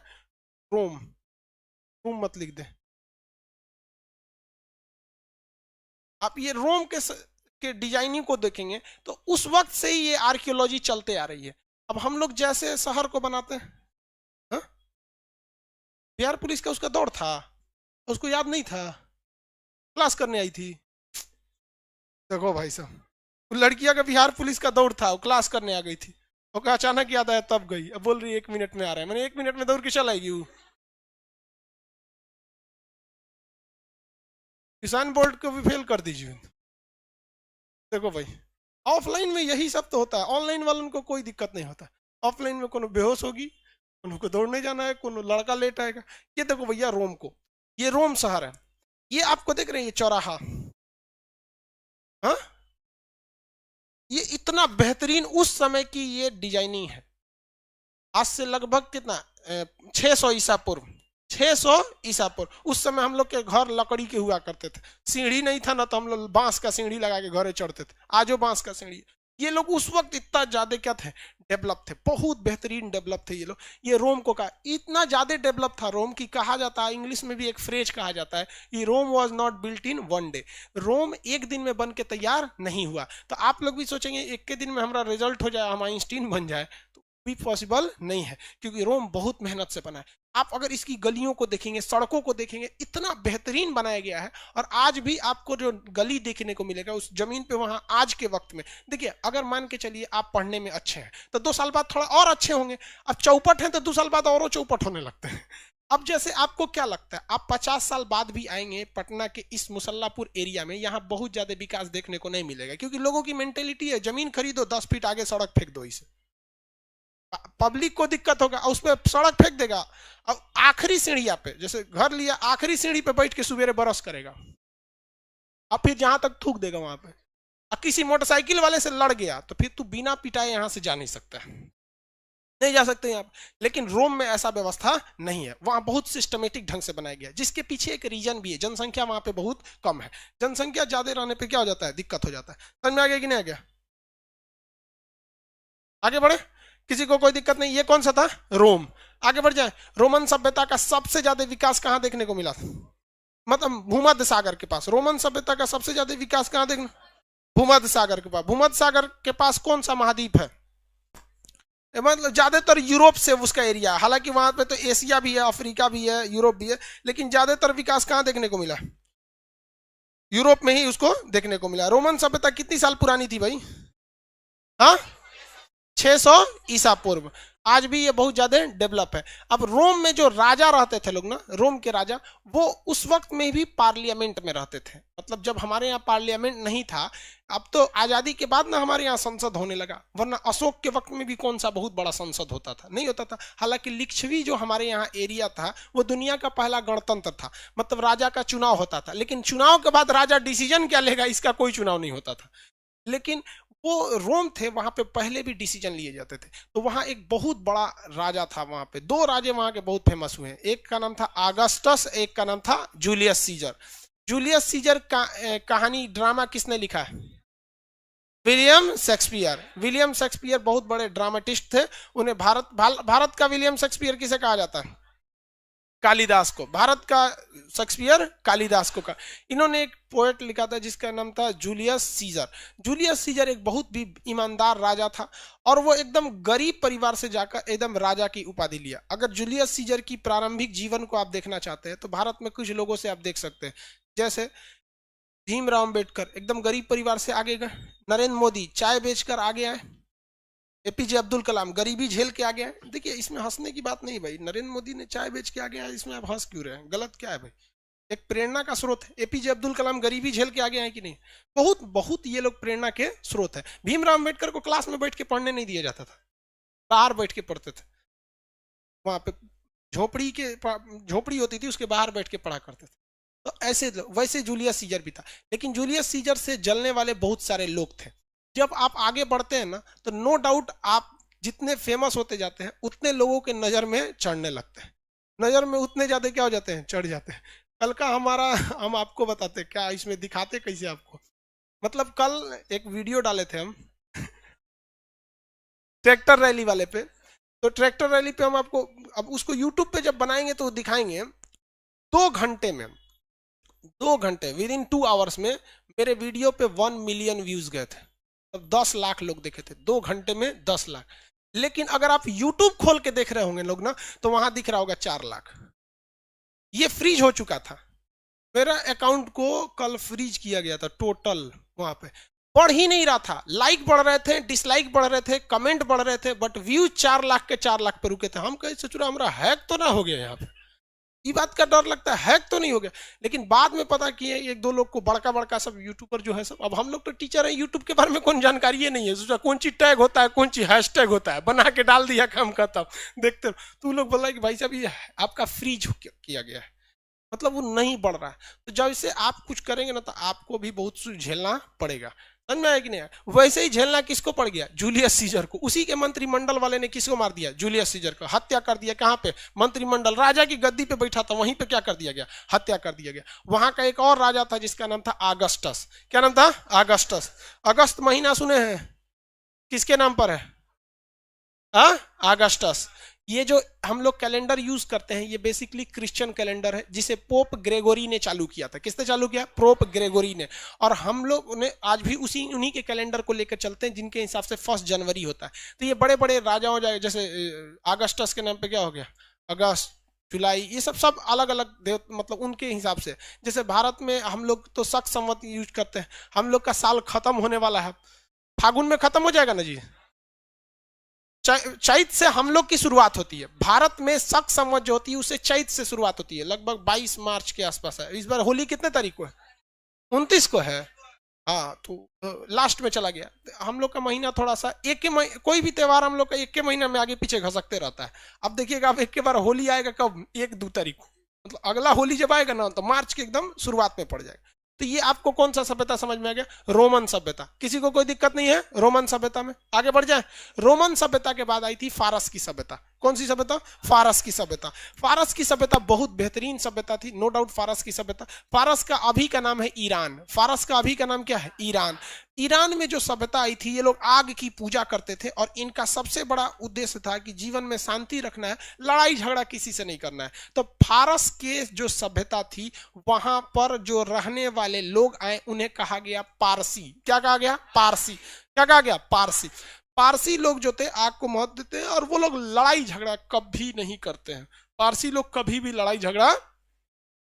[SPEAKER 1] रोम, रोम मत लिख दे आप, ये रोम के डिजाइनिंग को देखेंगे तो उस वक्त से ही ये आर्कियोलॉजी चलते आ रही है। अब हम लोग जैसे शहर को बनाते हैं, बिहार पुलिस का उसका दौड़ था, उसको याद नहीं था, क्लास करने आई थी। देखो भाई साहब, लड़कियां का बिहार पुलिस का दौड़ था, वो क्लास करने आ गई थी, वो कहा अचानक याद आया तब गई। अब बोल रही 1 मिनट में आ रहा है। मैंने 1 मिनट में दौड़ के चल आएगी वो। किसान बोर्ड को भी फेल कर दीजिए। देखो भाई, ऑफलाइन में यही सब तो होता है, ऑनलाइन वालों को कोई दिक्कत नहीं होता। ऑफलाइन में कोनो बेहोश होगी, उनको दौड़ने जाना है, कोनो लड़का लेट आएगा। ये देखो भैया रोम को, ये रोम शहर है, ये आपको देख रहे हैं ये चौराहा, हाँ, ये इतना बेहतरीन उस समय की ये डिजाइनिंग है। आज से लगभग कितना 600 ईसा पूर्व, 600 ईसा पूर्व। उस समय हम लोग के घर लकड़ी के हुआ करते थे, सीढ़ी नहीं था ना, तो हम लोग बांस का सीढ़ी लगा के घरे चढ़ते थे। आज वो बांस का सीढ़ी। ये लोग उस वक्त इतना ज्यादा क्या थे? डेवलप थे, बहुत बेहतरीन डेवलप थे ये लोग। ये रोम को कहा इतना ज्यादा डेवलप था रोम की, कहा जाता है इंग्लिश में भी एक फ्रेज कहा जाता है कि Rome was not built in one day. Rome एक दिन में बन के तैयार नहीं हुआ। तो आप लोग भी सोचेंगे एक के दिन में हमारा रिजल्ट हो जाए, हम आइंस्टीन बन जाए, तो भी पॉसिबल नहीं है, क्योंकि रोम बहुत मेहनत से बना है। आप अगर इसकी गलियों को देखेंगे, सड़कों को देखेंगे, इतना बेहतरीन बनाया गया है। और आज भी आपको जो गली देखने को मिलेगा उस जमीन पे, वहां आज के वक्त में देखिए, अगर मान के चलिए आप पढ़ने में अच्छे हैं तो 2 साल बाद थोड़ा और अच्छे होंगे। अब चौपट हैं तो 2 साल बाद और चौपट होने लगते हैं। अब जैसे आपको क्या लगता है, आप 50 साल बाद भी आएंगे पटना के इस मुसल्लापुर एरिया में, यहाँ बहुत ज्यादा विकास देखने को नहीं मिलेगा, क्योंकि लोगों की मेंटेलिटी है जमीन खरीदो, 10 फीट आगे सड़क फेंक दो। इसे पब्लिक को दिक्कत होगा, उस पर सड़क फेंक देगा। अब आखिरी सीढ़िया पे, जैसे घर लिया, आखिरी सीढ़ी पे बैठ के सुबेरे बरस करेगा, अब फिर जहां तक थूक देगा वहां पे। अब किसी मोटरसाइकिल वाले से लड़ गया तो फिर तू बिना पिटाए यहां से जा नहीं सकता, नहीं जा सकते यहाँ। लेकिन रोम में ऐसा व्यवस्था नहीं है, वहां बहुत सिस्टमेटिक ढंग से बनाया गया, जिसके पीछे एक रीजन भी है, जनसंख्या वहां पे बहुत कम है। जनसंख्या ज्यादा रहने पे क्या हो जाता है? दिक्कत हो जाता है। समझ में आ गया कि नहीं आ गया? आगे बढ़े, किसी को कोई दिक्कत नहीं। ये कौन सा था? रोम। आगे बढ़ जाए। रोमन सभ्यता का सबसे ज्यादा विकास कहां देखने को मिला? मतलब भूमध्य सागर के पास रोमन सभ्यता का सबसे ज्यादा विकास कहां देखना? भूमध्य सागर के पास। भूमध्य सागर के पास कौन सा महाद्वीप है? मतलब ज्यादातर यूरोप से उसका एरिया, हालांकि वहां पे तो एशिया भी है, अफ्रीका भी है, यूरोप भी है, लेकिन ज्यादातर विकास कहां देखने को मिला? यूरोप में ही उसको देखने को मिला। रोमन सभ्यता कितनी साल पुरानी थी भाई? हाँ, 600 ईसा पूर्व। आज भी ये बहुत ज्यादा डेवलप है। अब रोम में जो राजा रहते थे लोग ना, रोम के राजा, वो उस वक्त में भी पार्लियामेंट में रहते थे। मतलब जब हमारे यहाँ पार्लियामेंट नहीं था, अब तो आजादी के बाद ना हमारे यहाँ संसद होने लगा, वरना अशोक के वक्त में भी कौन सा बहुत बड़ा संसद होता था, नहीं होता था। हालांकि लिच्छवी जो हमारे यहाँ एरिया था वो दुनिया का पहला गणतंत्र था, मतलब राजा का चुनाव होता था, लेकिन चुनाव के बाद राजा डिसीजन क्या लेगा इसका कोई चुनाव नहीं होता था। लेकिन वो रोम थे, वहां पे पहले भी डिसीजन लिए जाते थे। तो वहां एक बहुत बड़ा राजा था, वहां पे दो राजे वहां के बहुत फेमस हुए हैं। एक का नाम था आगस्टस, एक का नाम था जूलियस सीजर। जूलियस सीजर का कहानी ड्रामा किसने लिखा है? William Shakespeare. विलियम शेक्सपियर बहुत बड़े ड्रामेटिस्ट थे। उन्हें भारत का विलियम शेक्सपियर किसे कहा जाता है? कालिदास को। भारत का शेक्सपियर कालिदास को कहा। इन्होंने एक पोएट लिखा था जिसका नाम था जूलियस सीजर। जूलियस सीजर एक बहुत भी ईमानदार राजा था और वो एकदम गरीब परिवार से जाकर एकदम राजा की उपाधि लिया। अगर जूलियस सीजर की प्रारंभिक जीवन को आप देखना चाहते हैं तो भारत में कुछ लोगों से आप देख सकते हैं, जैसे भीमराव अम्बेडकर एकदम गरीब परिवार से आगे गए, नरेंद्र मोदी चाय बेचकर आगे आए, एपीजे अब्दुल कलाम गरीबी झेल के आगे आए। देखिए इसमें हंसने की बात नहीं भाई, नरेंद्र मोदी ने चाय बेच के आगे आए, इसमें आप हंस क्यों रहे हैं? गलत क्या है भाई? एक प्रेरणा का स्रोत है। एपीजे अब्दुल कलाम गरीबी झेल के आगे आए कि नहीं? बहुत बहुत ये लोग प्रेरणा के स्रोत है। भीमराव अम्बेडकर को क्लास में बैठ के पढ़ने नहीं दिया जाता था, बाहर बैठ के पढ़ते थे। वहां पे झोपड़ी होती थी, उसके बाहर बैठ के पढ़ा करते थे। तो ऐसे वैसे जूलियस सीजर भी था। लेकिन जूलियस सीजर से जलने वाले बहुत सारे लोग थे। जब आप आगे बढ़ते हैं ना तो नो डाउट आप जितने फेमस होते जाते हैं उतने लोगों के नजर में चढ़ने लगते हैं। नजर में उतने ज्यादा क्या हो जाते हैं? चढ़ जाते हैं। कल का हमारा हम आपको बताते क्या, इसमें दिखाते कैसे आपको। मतलब कल एक वीडियो डाले थे हम ट्रैक्टर रैली वाले पे। तो ट्रैक्टर रैली पे हम आपको, अब उसको यूट्यूब पे जब बनाएंगे तो दिखाएंगे। 2 घंटे में, 2 घंटे विद इन 2 आवर्स में मेरे वीडियो पे 1 मिलियन व्यूज गए थे। तब 10 लाख लोग देखे थे 2 घंटे में, 10 लाख। लेकिन अगर आप यूट्यूब खोल के देख रहे होंगे लोग ना, तो वहां दिख रहा होगा 4 लाख। ये फ्रीज हो चुका था। मेरा अकाउंट को कल फ्रीज किया गया था टोटल। वहां पे बढ़ ही नहीं रहा था, लाइक बढ़ रहे थे, डिसलाइक बढ़ रहे थे, कमेंट बढ़ रहे थे, बट व्यूज 4 लाख के 4 लाख पे रुके थे। हम कहे सोच रहे हमारा हैक तो ना हो गया यहाँ पे, ये बात का डर लगता है हैक तो नहीं हो गया। लेकिन बाद में पता किया एक दो लोग को, बड़का बड़का सब यूट्यूबर जो है सब, अब हम लोग तो टीचर हैं, यूट्यूब के बारे में कोई जानकारी ही नहीं है। सोचा कौन चीज टैग होता है, कौन चीज हैशटैग होता है, बना के डाल दिया, काम खत्म। देखते तो लोग बोला कि भाई साहब ये आपका फ्रीज किया गया है, मतलब वो नहीं बढ़ रहा है। तो जब इसे आप कुछ करेंगे ना तो आपको भी बहुत कुछ झेलना पड़ेगा। समझ में आया कि नहीं? वैसे ही झेलना किसको पड़ गया? जूलियस सीजर को। उसी के मंत्रिमंडल वाले ने किसको मार दिया? जूलियस सीजर को हत्या कर दिया। कहां पे? मंत्रिमंडल, राजा की गद्दी पे बैठा था, वहीं पे क्या कर दिया गया? हत्या कर दिया गया। वहां का एक और राजा था जिसका नाम था आगस्टस। क्या नाम था? आगस्टस। अगस्त महीना सुने हैं? किसके नाम पर है? आगस्टस। ये जो हम लोग कैलेंडर यूज करते हैं ये बेसिकली क्रिश्चियन कैलेंडर है, जिसे पोप ग्रेगोरी ने चालू किया था। किसने चालू किया? पोप ग्रेगोरी ने। और हम लोग उन्हें आज भी उन्हीं के कैलेंडर को लेकर चलते हैं जिनके हिसाब से 1 जनवरी होता है। तो ये बड़े बड़े राजाओं, जैसे अगस्टस के नाम पे क्या हो गया? अगस्त, जुलाई, ये सब अलग अलग देव, मतलब उनके हिसाब से। जैसे भारत में हम लोग तो शक संवत यूज करते हैं। हम लोग का साल खत्म होने वाला है, फागुन में खत्म हो जाएगा ना जी। चैत से हम लोग की शुरुआत होती है। भारत में शक संवत जो होती है उससे चैत से शुरुआत होती है, लगभग 22 मार्च के आसपास है। इस बार होली कितने तारीख को है? 29 को है। हाँ, तो लास्ट में चला गया। हम लोग का महीना थोड़ा सा कोई भी त्योहार हम लोग का 1 के महीना में आगे पीछे घसकते रहता है। अब देखिएगा, अब 1 के बार होली आएगा कब? 1-2 तारीख को, मतलब अगला होली जब आएगा ना तो मार्च के एकदम शुरुआत में पड़ जाएगा। तो ये आपको कौन सा सभ्यता समझ में आ गया? रोमन सभ्यता। किसी को कोई दिक्कत नहीं है रोमन सभ्यता में? आगे बढ़ जाए। रोमन सभ्यता के बाद आई थी फारस की सभ्यता। कौन सी सभ्यता? फारस की सभ्यता। फारस की सभ्यता बहुत बेहतरीन सभ्यता थी, नो डाउट। फारस की सभ्यता, फारस का अभी का नाम है ईरान। फारस का अभी का नाम क्या है? ईरान। ईरान में जो सभ्यता आई थी, ये लोग आग की पूजा करते थे और इनका सबसे बड़ा उद्देश्य था कि जीवन में शांति रखना है, लड़ाई झगड़ा किसी से नहीं करना है। तो फारस के जो सभ्यता थी, वहां पर जो रहने वाले लोग आए उन्हें कहा गया पारसी। क्या कहा गया? पारसी। क्या कहा गया? पारसी। पारसी लोग जो थे आग को महत्व देते हैं और वो लोग लड़ाई झगड़ा कभी नहीं करते हैं। पारसी लोग कभी भी लड़ाई झगड़ा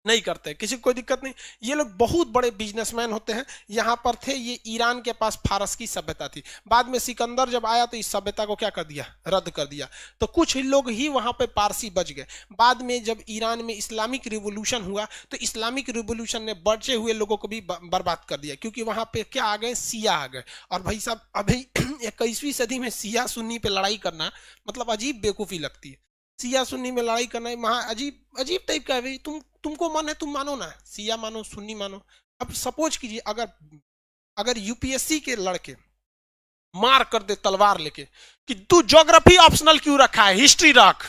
[SPEAKER 1] नहीं करते, किसी को कोई दिक्कत नहीं। ये लोग बहुत बड़े बिजनेसमैन होते हैं, यहाँ पर थे। ये ईरान के पास फारस की सभ्यता थी। बाद में सिकंदर जब आया तो इस सभ्यता को क्या कर दिया, रद्द कर दिया। तो कुछ लोग ही वहां पे पारसी बच गए। बाद में जब ईरान में इस्लामिक रिवोल्यूशन हुआ तो इस्लामिक रिवोल्यूशन ने बचे हुए लोगों को भी बर्बाद कर दिया, क्योंकि वहां पे क्या आ गए, सिया आ गए। और भाई साहब अभी 21वीं सदी में सिया सुन्नी पे लड़ाई करना मतलब अजीब बेवकूफी लगती है। सिया सुन्नी में लड़ाई करना महा अजीब अजीब टाइप का है भाई। तुमको मन है तुम मानो ना, सिया मानो सुन्नी मानो। अब सपोज कीजिए अगर अगर यूपीएससी के लड़के मार कर दे तलवार लेके कि तू ज्योग्राफी ऑप्शनल क्यों रखा है, हिस्ट्री रख,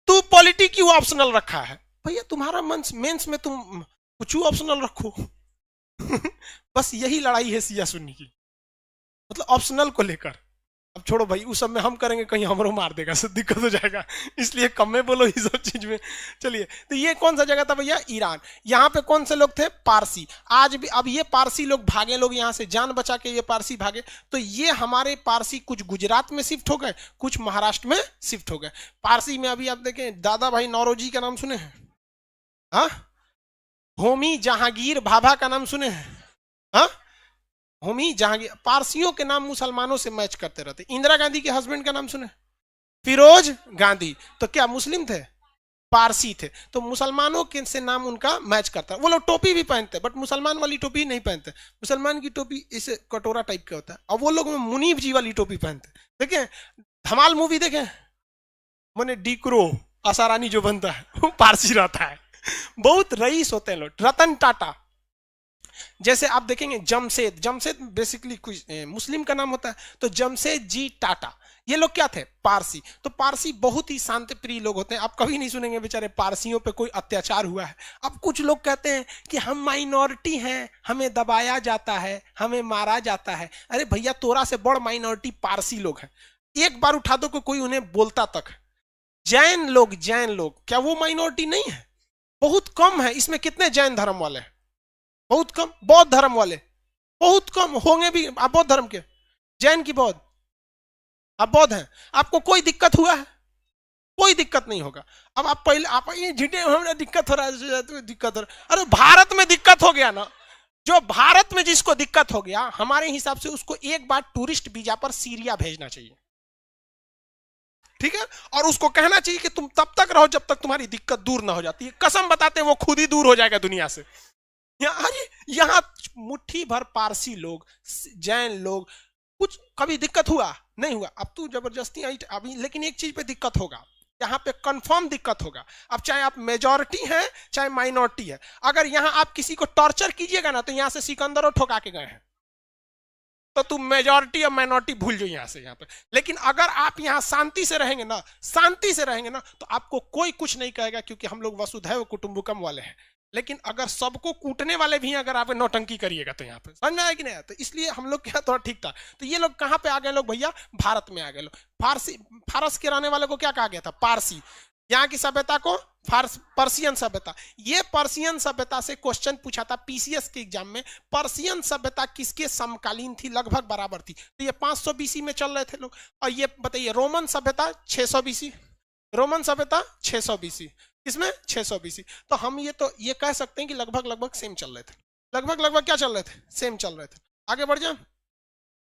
[SPEAKER 1] तू पॉलिटी क्यों ऑप्शनल रखा है, भैया तुम्हारा मेंस में तुम कुछ ऑप्शनल रखो। बस यही लड़ाई है सिया सुन्नी की, मतलब ऑप्शनल को लेकर। अब छोड़ो भाई, उस सब में हम करेंगे कहीं हमरो मार देगा, सब दिक्कत हो जाएगा, इसलिए कम में बोलो ये सब चीज में। चलिए, तो ये कौन सा जगह था भैया, ईरान। यहाँ पे कौन से लोग थे, पारसी। आज भी अब ये पारसी लोग भागे, लोग यहाँ से जान बचा के ये पारसी भागे। तो ये हमारे पारसी कुछ गुजरात में शिफ्ट हो गए, कुछ महाराष्ट्र में शिफ्ट हो गए। पारसी में अभी आप देखें, दादा भाई नौरोजी का नाम सुने हैं, हाँ, होमी जहांगीर भाभा का नाम सुने हैं, हाँ, होमी जहांगीर। पारसियों के नाम मुसलमानों से मैच करते रहते। इंदिरा गांधी के हस्बैंड का नाम सुने, फिरोज गांधी, तो क्या मुस्लिम थे, पारसी थे। तो मुसलमानों के से नाम उनका मैच करता है। वो लोग टोपी भी पहनते, बट मुसलमान वाली टोपी नहीं पहनते। मुसलमान की टोपी इसे कटोरा टाइप का होता है, और वो लोग मुनीब जी वाली टोपी पहनते। देखें धमाल मूवी देखें, मैंने डीक्रो आसारानी जो बनता है वो पारसी रहता है। बहुत रईस होते हैं लोग। रतन टाटा जैसे आप देखेंगे, जमशेद, जमशेद बेसिकली कुछ मुस्लिम का नाम होता है। तो जमशेद जी टाटा, ये लोग क्या थे, पारसी। तो पारसी बहुत ही शांति प्रिय लोग होते हैं। आप कभी नहीं सुनेंगे बेचारे पारसियों पे कोई अत्याचार हुआ है। अब कुछ लोग कहते हैं कि हम माइनॉरिटी हैं, हमें दबाया जाता है, हमें मारा जाता है। अरे भैया, तोरा से बड़ माइनॉरिटी पारसी लोग हैं। एक बार उठा दो कोई उन्हें बोलता तक। जैन लोग, जैन लोग क्या वो माइनॉरिटी नहीं है, बहुत कम है। इसमें कितने जैन धर्म वाले हैं, बहुत कम। बौद्ध धर्म वाले बहुत कम होंगे भी। आप बौद्ध धर्म के, जैन की बौद्ध, आप बौद्ध हैं, आपको कोई दिक्कत हुआ है, कोई दिक्कत नहीं होगा। अब आप पहले आप ये झिटे हमें दिक्कत हो रहा है, दिक्कत हो रहा है। अरे भारत में दिक्कत हो गया ना, जो भारत में जिसको दिक्कत हो गया, हमारे हिसाब से उसको एक बार टूरिस्ट वीजा पर सीरिया भेजना चाहिए, ठीक है। और उसको कहना चाहिए कि तुम तब तक रहो जब तक तुम्हारी दिक्कत दूर ना हो जाती है। कसम बताते हैं वो खुद ही दूर हो जाएगा दुनिया से। यहाँ मुट्ठी भर पारसी लोग, जैन लोग, कुछ कभी दिक्कत हुआ नहीं हुआ। अब तू जबरदस्ती आई अभी, लेकिन एक चीज पे दिक्कत होगा, यहाँ पे कंफर्म दिक्कत होगा। अब चाहे आप मेजॉरिटी है चाहे माइनॉरिटी है, अगर यहाँ आप किसी को टॉर्चर कीजिएगा ना, तो यहाँ से सिकंदरों ठोका के गए हैं, तो तुम मेजॉरिटी और माइनॉरिटी भूल जाओ यहाँ से यहाँ पे। लेकिन अगर आप यहाँ शांति से रहेंगे ना, शांति से रहेंगे ना, तो आपको कोई कुछ नहीं कहेगा, क्योंकि हम लोग वसुधैव कुटुंबकम वाले हैं। लेकिन अगर सबको कूटने वाले भी हैं, अगर आप नौटंकी करिएगा तो यहाँ पे समझ में आया कि नहीं। तो इसलिए हम लोग क्या थोड़ा ठीक था। तो ये लोग कहाँ पे आ गए लोग भैया, भारत में आ गए लोग। फारसी, फारस के रहने वाले को क्या कहा गया था, पारसी। यहाँ की सभ्यता को पर्शियन सभ्यता। ये पर्शियन सभ्यता से क्वेश्चन पूछा था पीसीएस के एग्जाम में। पर्शियन सभ्यता किसके समकालीन थी, लगभग बराबर थी। तो ये 500 बीसी में चल रहे थे लोग। और ये बताइए रोमन सभ्यता 600 बीसी, रोमन सभ्यता 600 बीसी, इसमें 600 बीसी। तो हम ये कह सकते हैं कि लगभग लगभग सेम चल रहे थे। लगभग लगभग क्या चल रहे थे, सेम चल रहे थे। आगे बढ़ जाए,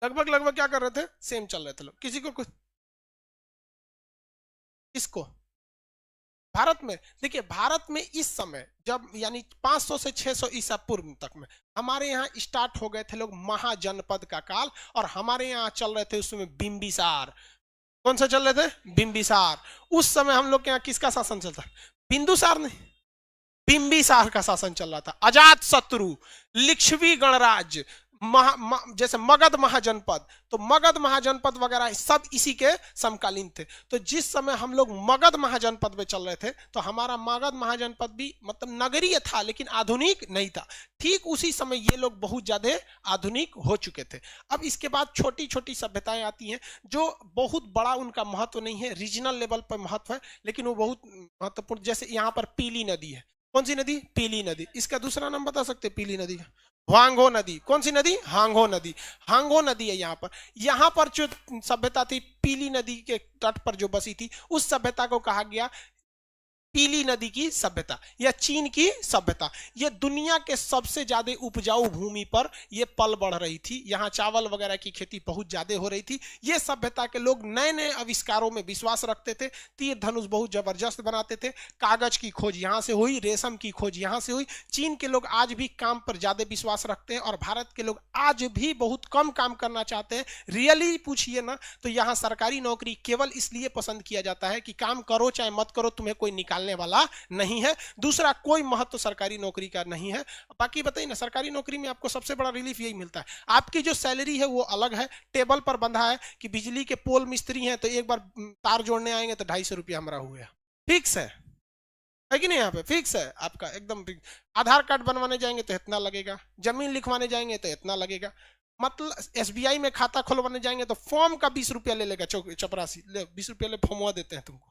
[SPEAKER 1] लगभग लगभग क्या कर रहे थे, सेम चल रहे थे लोग। किसी को कुछ, किसको, भारत में। देखिए भारत में इस समय जब यानी 500 से 600 ईसा पूर्व तक में हमारे यहाँ स्टार्ट हो गए थे लोग महाजनपद का काल। और हमारे यहाँ चल रहे थे उस समय बिंबिसार। कौन सा चल रहे थे, बिंबिसार। उस समय हम लोग के यहाँ किसका शासन चलता, बिंदुसार नहीं, बिंबिसार का शासन चल रहा था। अजात शत्रु, लिच्छवी गणराज्य, जैसे मगध महाजनपद, तो मगध महाजनपद वगैरह सब इसी के समकालीन थे। तो जिस समय हम लोग मगध महाजनपद में चल रहे थे, तो हमारा मगध महाजनपद भी मतलब नगरीय था लेकिन आधुनिक नहीं था। ठीक उसी समय ये लोग बहुत ज्यादा आधुनिक हो चुके थे। अब इसके बाद छोटी छोटी सभ्यताएं आती हैं जो बहुत बड़ा उनका महत्व नहीं है, रीजनल लेवल पर महत्व है, लेकिन वो बहुत महत्वपूर्ण। जैसे यहाँ पर पीली नदी है, कौन सी नदी, पीली नदी। इसका दूसरा नाम बता सकते पीली नदी का, हांगो नदी। कौन सी नदी, हांगो नदी। हांगो नदी है यहाँ पर। यहाँ पर जो सभ्यता थी पीली नदी के तट पर जो बसी थी, उस सभ्यता को कहा गया पीली नदी की सभ्यता या चीन की सभ्यता, ये दुनिया के सबसे ज्यादा उपजाऊ भूमि पर ये पल बढ़ रही थी। यहाँ चावल वगैरह की खेती बहुत ज्यादा हो रही थी। ये सभ्यता के लोग नए नए आविष्कारों में विश्वास रखते थे। तीर धनुष बहुत जबरदस्त बनाते थे। कागज की खोज यहाँ से हुई, रेशम की खोज यहाँ से हुई। चीन के लोग आज भी काम पर ज्यादा विश्वास रखते हैं और भारत के लोग आज भी बहुत कम काम करना चाहते हैं। रियली पूछिए ना तो यहाँ सरकारी नौकरी केवल इसलिए पसंद किया जाता है कि काम करो चाहे मत करो, तुम्हें कोई निकालने वाला नहीं है। दूसरा कोई महत्व सरकारी नौकरी का नहीं है। बाकी बताइए ना, सरकारी नौकरी में आपको सबसे बड़ा रिलीफ यही मिलता है, आपकी जो सैलरी है वो अलग है, टेबल पर बंधा है कि बिजली के पोल मिस्त्री हैं तो एक बार तार जोड़ने आएंगे तो 250 रुपया हमारा हुआ, फिक्स है कि नहीं? यहाँ पे फिक्स है आपका एकदम फिक्स। आधार कार्ड बनवाने जाएंगे तो इतना लगेगा, जमीन लिखवाने जाएंगे तो इतना लगेगा, मतलब एसबीआई में खाता खुलवाने जाएंगे तो फॉर्म का 20 रुपया ले लेगा, चपरासी ले 20 रुपया ले फॉर्मवा देते हैं तुमको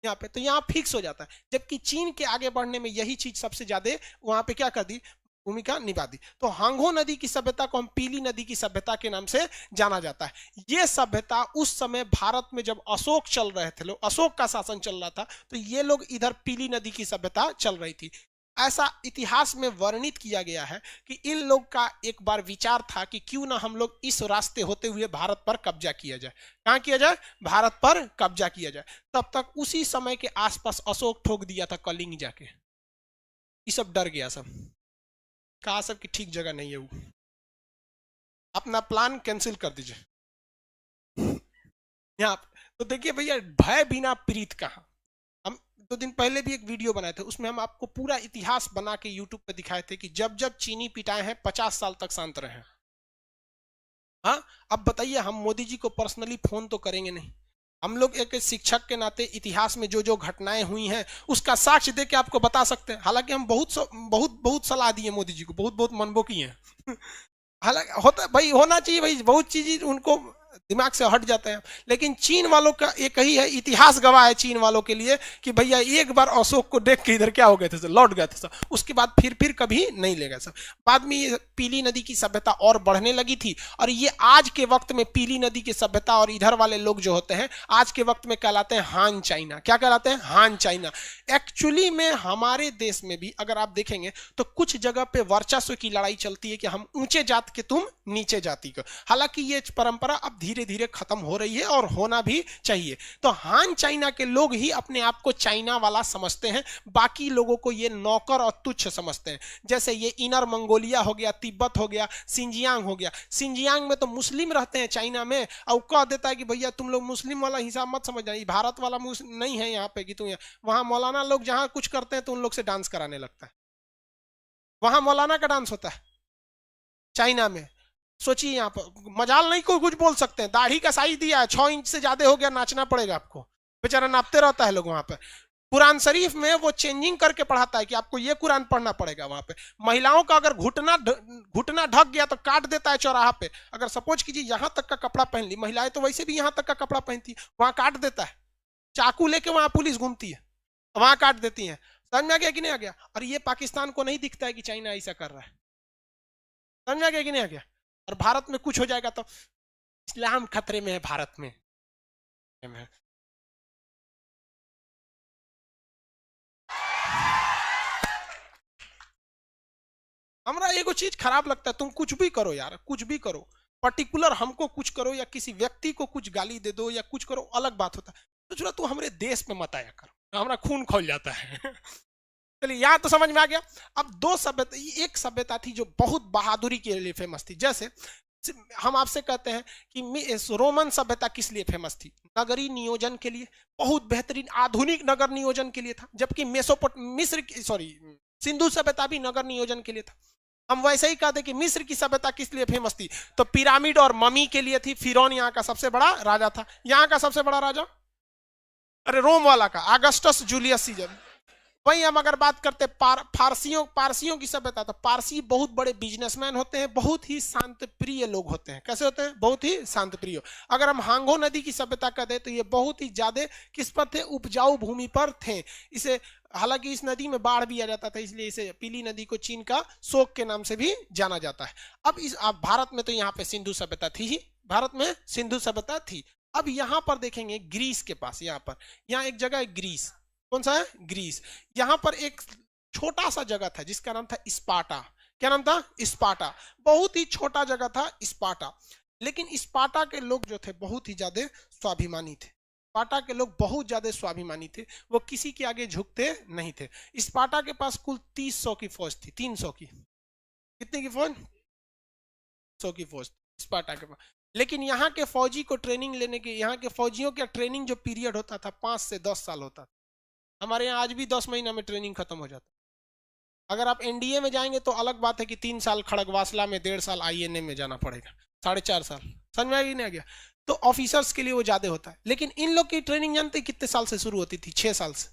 [SPEAKER 1] यहाँ पे, तो यहाँ फिक्स हो जाता है। जबकि चीन के आगे बढ़ने में यही चीज सबसे ज्यादा वहां पे क्या कर दी, भूमिका निभा दी। तो हांगो नदी की सभ्यता को हम पीली नदी की सभ्यता के नाम से जाना जाता है। यह सभ्यता उस समय भारत में जब अशोक चल रहे थे, लोग अशोक का शासन चल रहा था, तो ये लोग इधर पीली नदी की सभ्यता चल रही थी। ऐसा इतिहास में वर्णित किया गया है कि इन लोग का एक बार विचार था कि क्यों ना हम लोग इस रास्ते होते हुए भारत पर कब्जा किया जाए। कहां किया जाए? भारत पर कब्जा किया जाए। तब तक उसी समय के आसपास अशोक ठोक दिया था कलिंग जाके, ये सब डर गया, सब कहा सब की ठीक जगह नहीं है वो, अपना प्लान कैंसिल कर दीजिए। यहाँ तो देखिए भैया, भय बिना प्रीत कहा। हम 2 दिन पहले भी एक वीडियो बनाए थे, उसमें हम आपको पूरा इतिहास बना के यूट्यूब पे दिखाए थे कि जब जब चीनी पिटाए हैं 50 साल तक शांत रहे। हाँ, अब बताइए, हम मोदी जी को पर्सनली फोन तो करेंगे नहीं, हम लोग एक शिक्षक के नाते इतिहास में जो जो घटनाएं हुई हैं उसका साक्ष्य दे के आपको बता सकते हैं। हालांकि हम बहुत सलाह दिए मोदी जी को, बहुत मनबो की हैं। हालांकि होता भाई, होना चाहिए भाई, बहुत चीज उनको दिमाग से हट जाते हैं। लेकिन चीन वालों का एक ही है, इतिहास गवाह है चीन वालों के लिए कि भैया एक बार अशोक को देख के इधर क्या हो गए थे, लौट गए थे सब, उसके बाद फिर कभी नहीं ले गए सब। बाद में ये पीली नदी की सभ्यता और बढ़ने लगी थी, और ये आज के वक्त में पीली नदी की सभ्यता और इधर वाले लोग जो होते हैं आज के वक्त में कहलाते हैं हान चाइना। क्या कहलाते हैं? हान चाइना। एक्चुअली में हमारे देश में भी अगर आप देखेंगे तो कुछ जगह पे वर्चस्व की लड़ाई चलती है कि हम ऊंचे जात के, तुम नीचे जाति का। हालांकि ये परंपरा अब धीरे धीरे खत्म हो रही है और होना भी चाहिए। तो हान चाइना के लोग ही अपने आप को चाइना वाला समझते हैं, बाकी लोगों को ये नौकर और तुच्छ समझते हैं। जैसे ये इनर मंगोलिया हो गया, तिब्बत हो गया, सिंजियांग हो गया। सिंजियांग में तो मुस्लिम रहते हैं चाइना में, और कह देता है कि भैया तुम लोग मुस्लिम वाला हिसाब मत समझ जाए, भारत वाला नहीं है यहाँ पे कि तुम, वहां मौलाना लोग जहां कुछ करते हैं तो उन लोग से डांस कराने लगता है। वहां मौलाना का डांस होता है चाइना में। सोचिए, यहाँ पर मजाल नहीं कोई कुछ बोल सकते हैं, दाढ़ी का साइज दिया है 6 इंच से ज्यादा हो गया, नाचना पड़ेगा आपको। बेचारा नापते रहता है लोग वहां पे। कुरान शरीफ में वो चेंजिंग करके पढ़ाता है कि आपको ये कुरान पढ़ना पड़ेगा। वहां पे महिलाओं का अगर घुटना ढक गया तो काट देता है चौराहा पे। अगर सपोज कीजिए यहाँ तक का कपड़ा पहन ली, महिलाएं तो वैसे भी यहाँ तक का कपड़ा पहनती है, वहां काट देता है। चाकू लेके वहां पुलिस घूमती है, वहां काट देती है। समझ में आ गया कि नहीं आ गया? और ये पाकिस्तान को नहीं दिखता है कि चाइना ऐसा कर रहा है। समझ में आ गया कि नहीं आ गया? और भारत में कुछ हो जाएगा तो इस्लाम खतरे में है, भारत में। हमरा एगो चीज खराब लगता है, तुम कुछ भी करो यार, कुछ भी करो, पर्टिकुलर हमको कुछ करो या किसी व्यक्ति को कुछ गाली दे दो या कुछ करो, अलग बात होता है। तो चलो तू हमारे देश में मत आया करो, हमारा खून खोल जाता है। चलिए यहाँ तो समझ में आ गया। अब 2 सभ्यता, एक सभ्यता थी जो बहुत बहादुरी के लिए फेमस थी। जैसे हम आपसे कहते हैं कि रोमन सभ्यता किस लिए फेमस थी? नगरीय नियोजन के लिए, बहुत बेहतरीन आधुनिक नगर नियोजन के लिए था। जबकि सिंधु सभ्यता भी नगर नियोजन के लिए था। हम वैसे ही कहते कि मिस्र की सभ्यता किस लिए फेमस थी? तो पिरामिड और ममी के लिए थी। फिरौन यहाँ का सबसे बड़ा राजा था। यहाँ का सबसे बड़ा राजा, अरे रोम वाला का, अगस्टस जूलियस सीजर। वही हम अगर बात करते पारसियों की सभ्यता, तो पारसी बहुत बड़े बिजनेसमैन होते हैं, बहुत ही शांत प्रिय लोग होते हैं। कैसे होते हैं? बहुत ही शांत प्रिय। अगर हम हांगो नदी की सभ्यता कहते हैं तो ये बहुत ही ज्यादा किस पर थे? उपजाऊ भूमि पर थे। इसे, हालांकि इस नदी में बाढ़ भी आ जाता था, इसलिए इसे पीली नदी को चीन का शोक के नाम से भी जाना जाता है। अब भारत में तो यहाँ पे सिंधु सभ्यता थी ही, भारत में सिंधु सभ्यता थी। अब यहाँ पर देखेंगे ग्रीस के पास, यहाँ एक जगह है ग्रीस। कौन सा है? ग्रीस। यहाँ पर एक छोटा सा जगह था जिसका नाम था स्पार्टा। क्या नाम था? स्पार्टा। बहुत ही छोटा जगह था स्पार्टा, लेकिन स्पार्टा के लोग जो थे बहुत ही ज्यादा स्वाभिमानी थे। स्पार्टा के लोग बहुत ज्यादा स्वाभिमानी थे, वो किसी के आगे झुकते नहीं थे। स्पार्टा के पास कुल 300 की फौज थी। 300 की, कितने की फौज? 100 की फौज स्पार्टा के पास। लेकिन यहाँ के फौजी को ट्रेनिंग लेने के, यहाँ के फौजियों का ट्रेनिंग जो पीरियड होता था 5 से 10 साल होता था। हमारे यहाँ आज भी 10 महीना में ट्रेनिंग खत्म हो जाता। अगर आप एनडीए में जाएंगे तो अलग बात है कि 3 साल खड़गवासला में, 1.5 साल आईएनए में जाना पड़ेगा, 4.5 साल। समझ में आ गया? नहीं आ गया? तो ऑफिसर्स के लिए वो ज्यादा होता है। लेकिन इन लोग की ट्रेनिंग जानते कितने साल से शुरू होती थी? 6 साल से।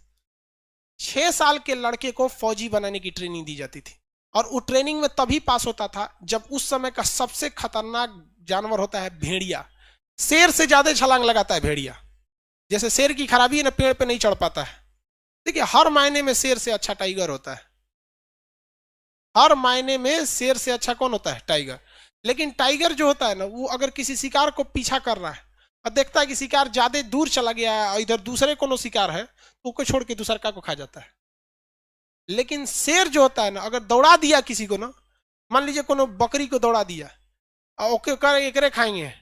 [SPEAKER 1] 6 साल के लड़के को फौजी बनाने की ट्रेनिंग दी जाती थी, और वो ट्रेनिंग में तभी पास होता था जब उस समय का सबसे खतरनाक जानवर होता है भेड़िया। शेर से ज्यादा छलांग लगाता है भेड़िया। जैसे शेर की खराबी है ना, पेड़ पे नहीं चढ़ पाता है। देखिए, हर मायने में शेर से अच्छा टाइगर होता है। हर मायने में शेर से अच्छा कौन होता है? टाइगर। लेकिन टाइगर जो होता है ना, वो अगर किसी शिकार को पीछा कर रहा है और देखता है कि शिकार ज्यादा दूर चला गया है और इधर दूसरे कोनो शिकार है, तो उसको छोड़ के दूसरा को खा जाता है। लेकिन शेर जो होता है ना, अगर दौड़ा दिया किसी को ना, मान लीजिए कोनो बकरी को दौड़ा दिया और ओके कर एकरे खाएंगे,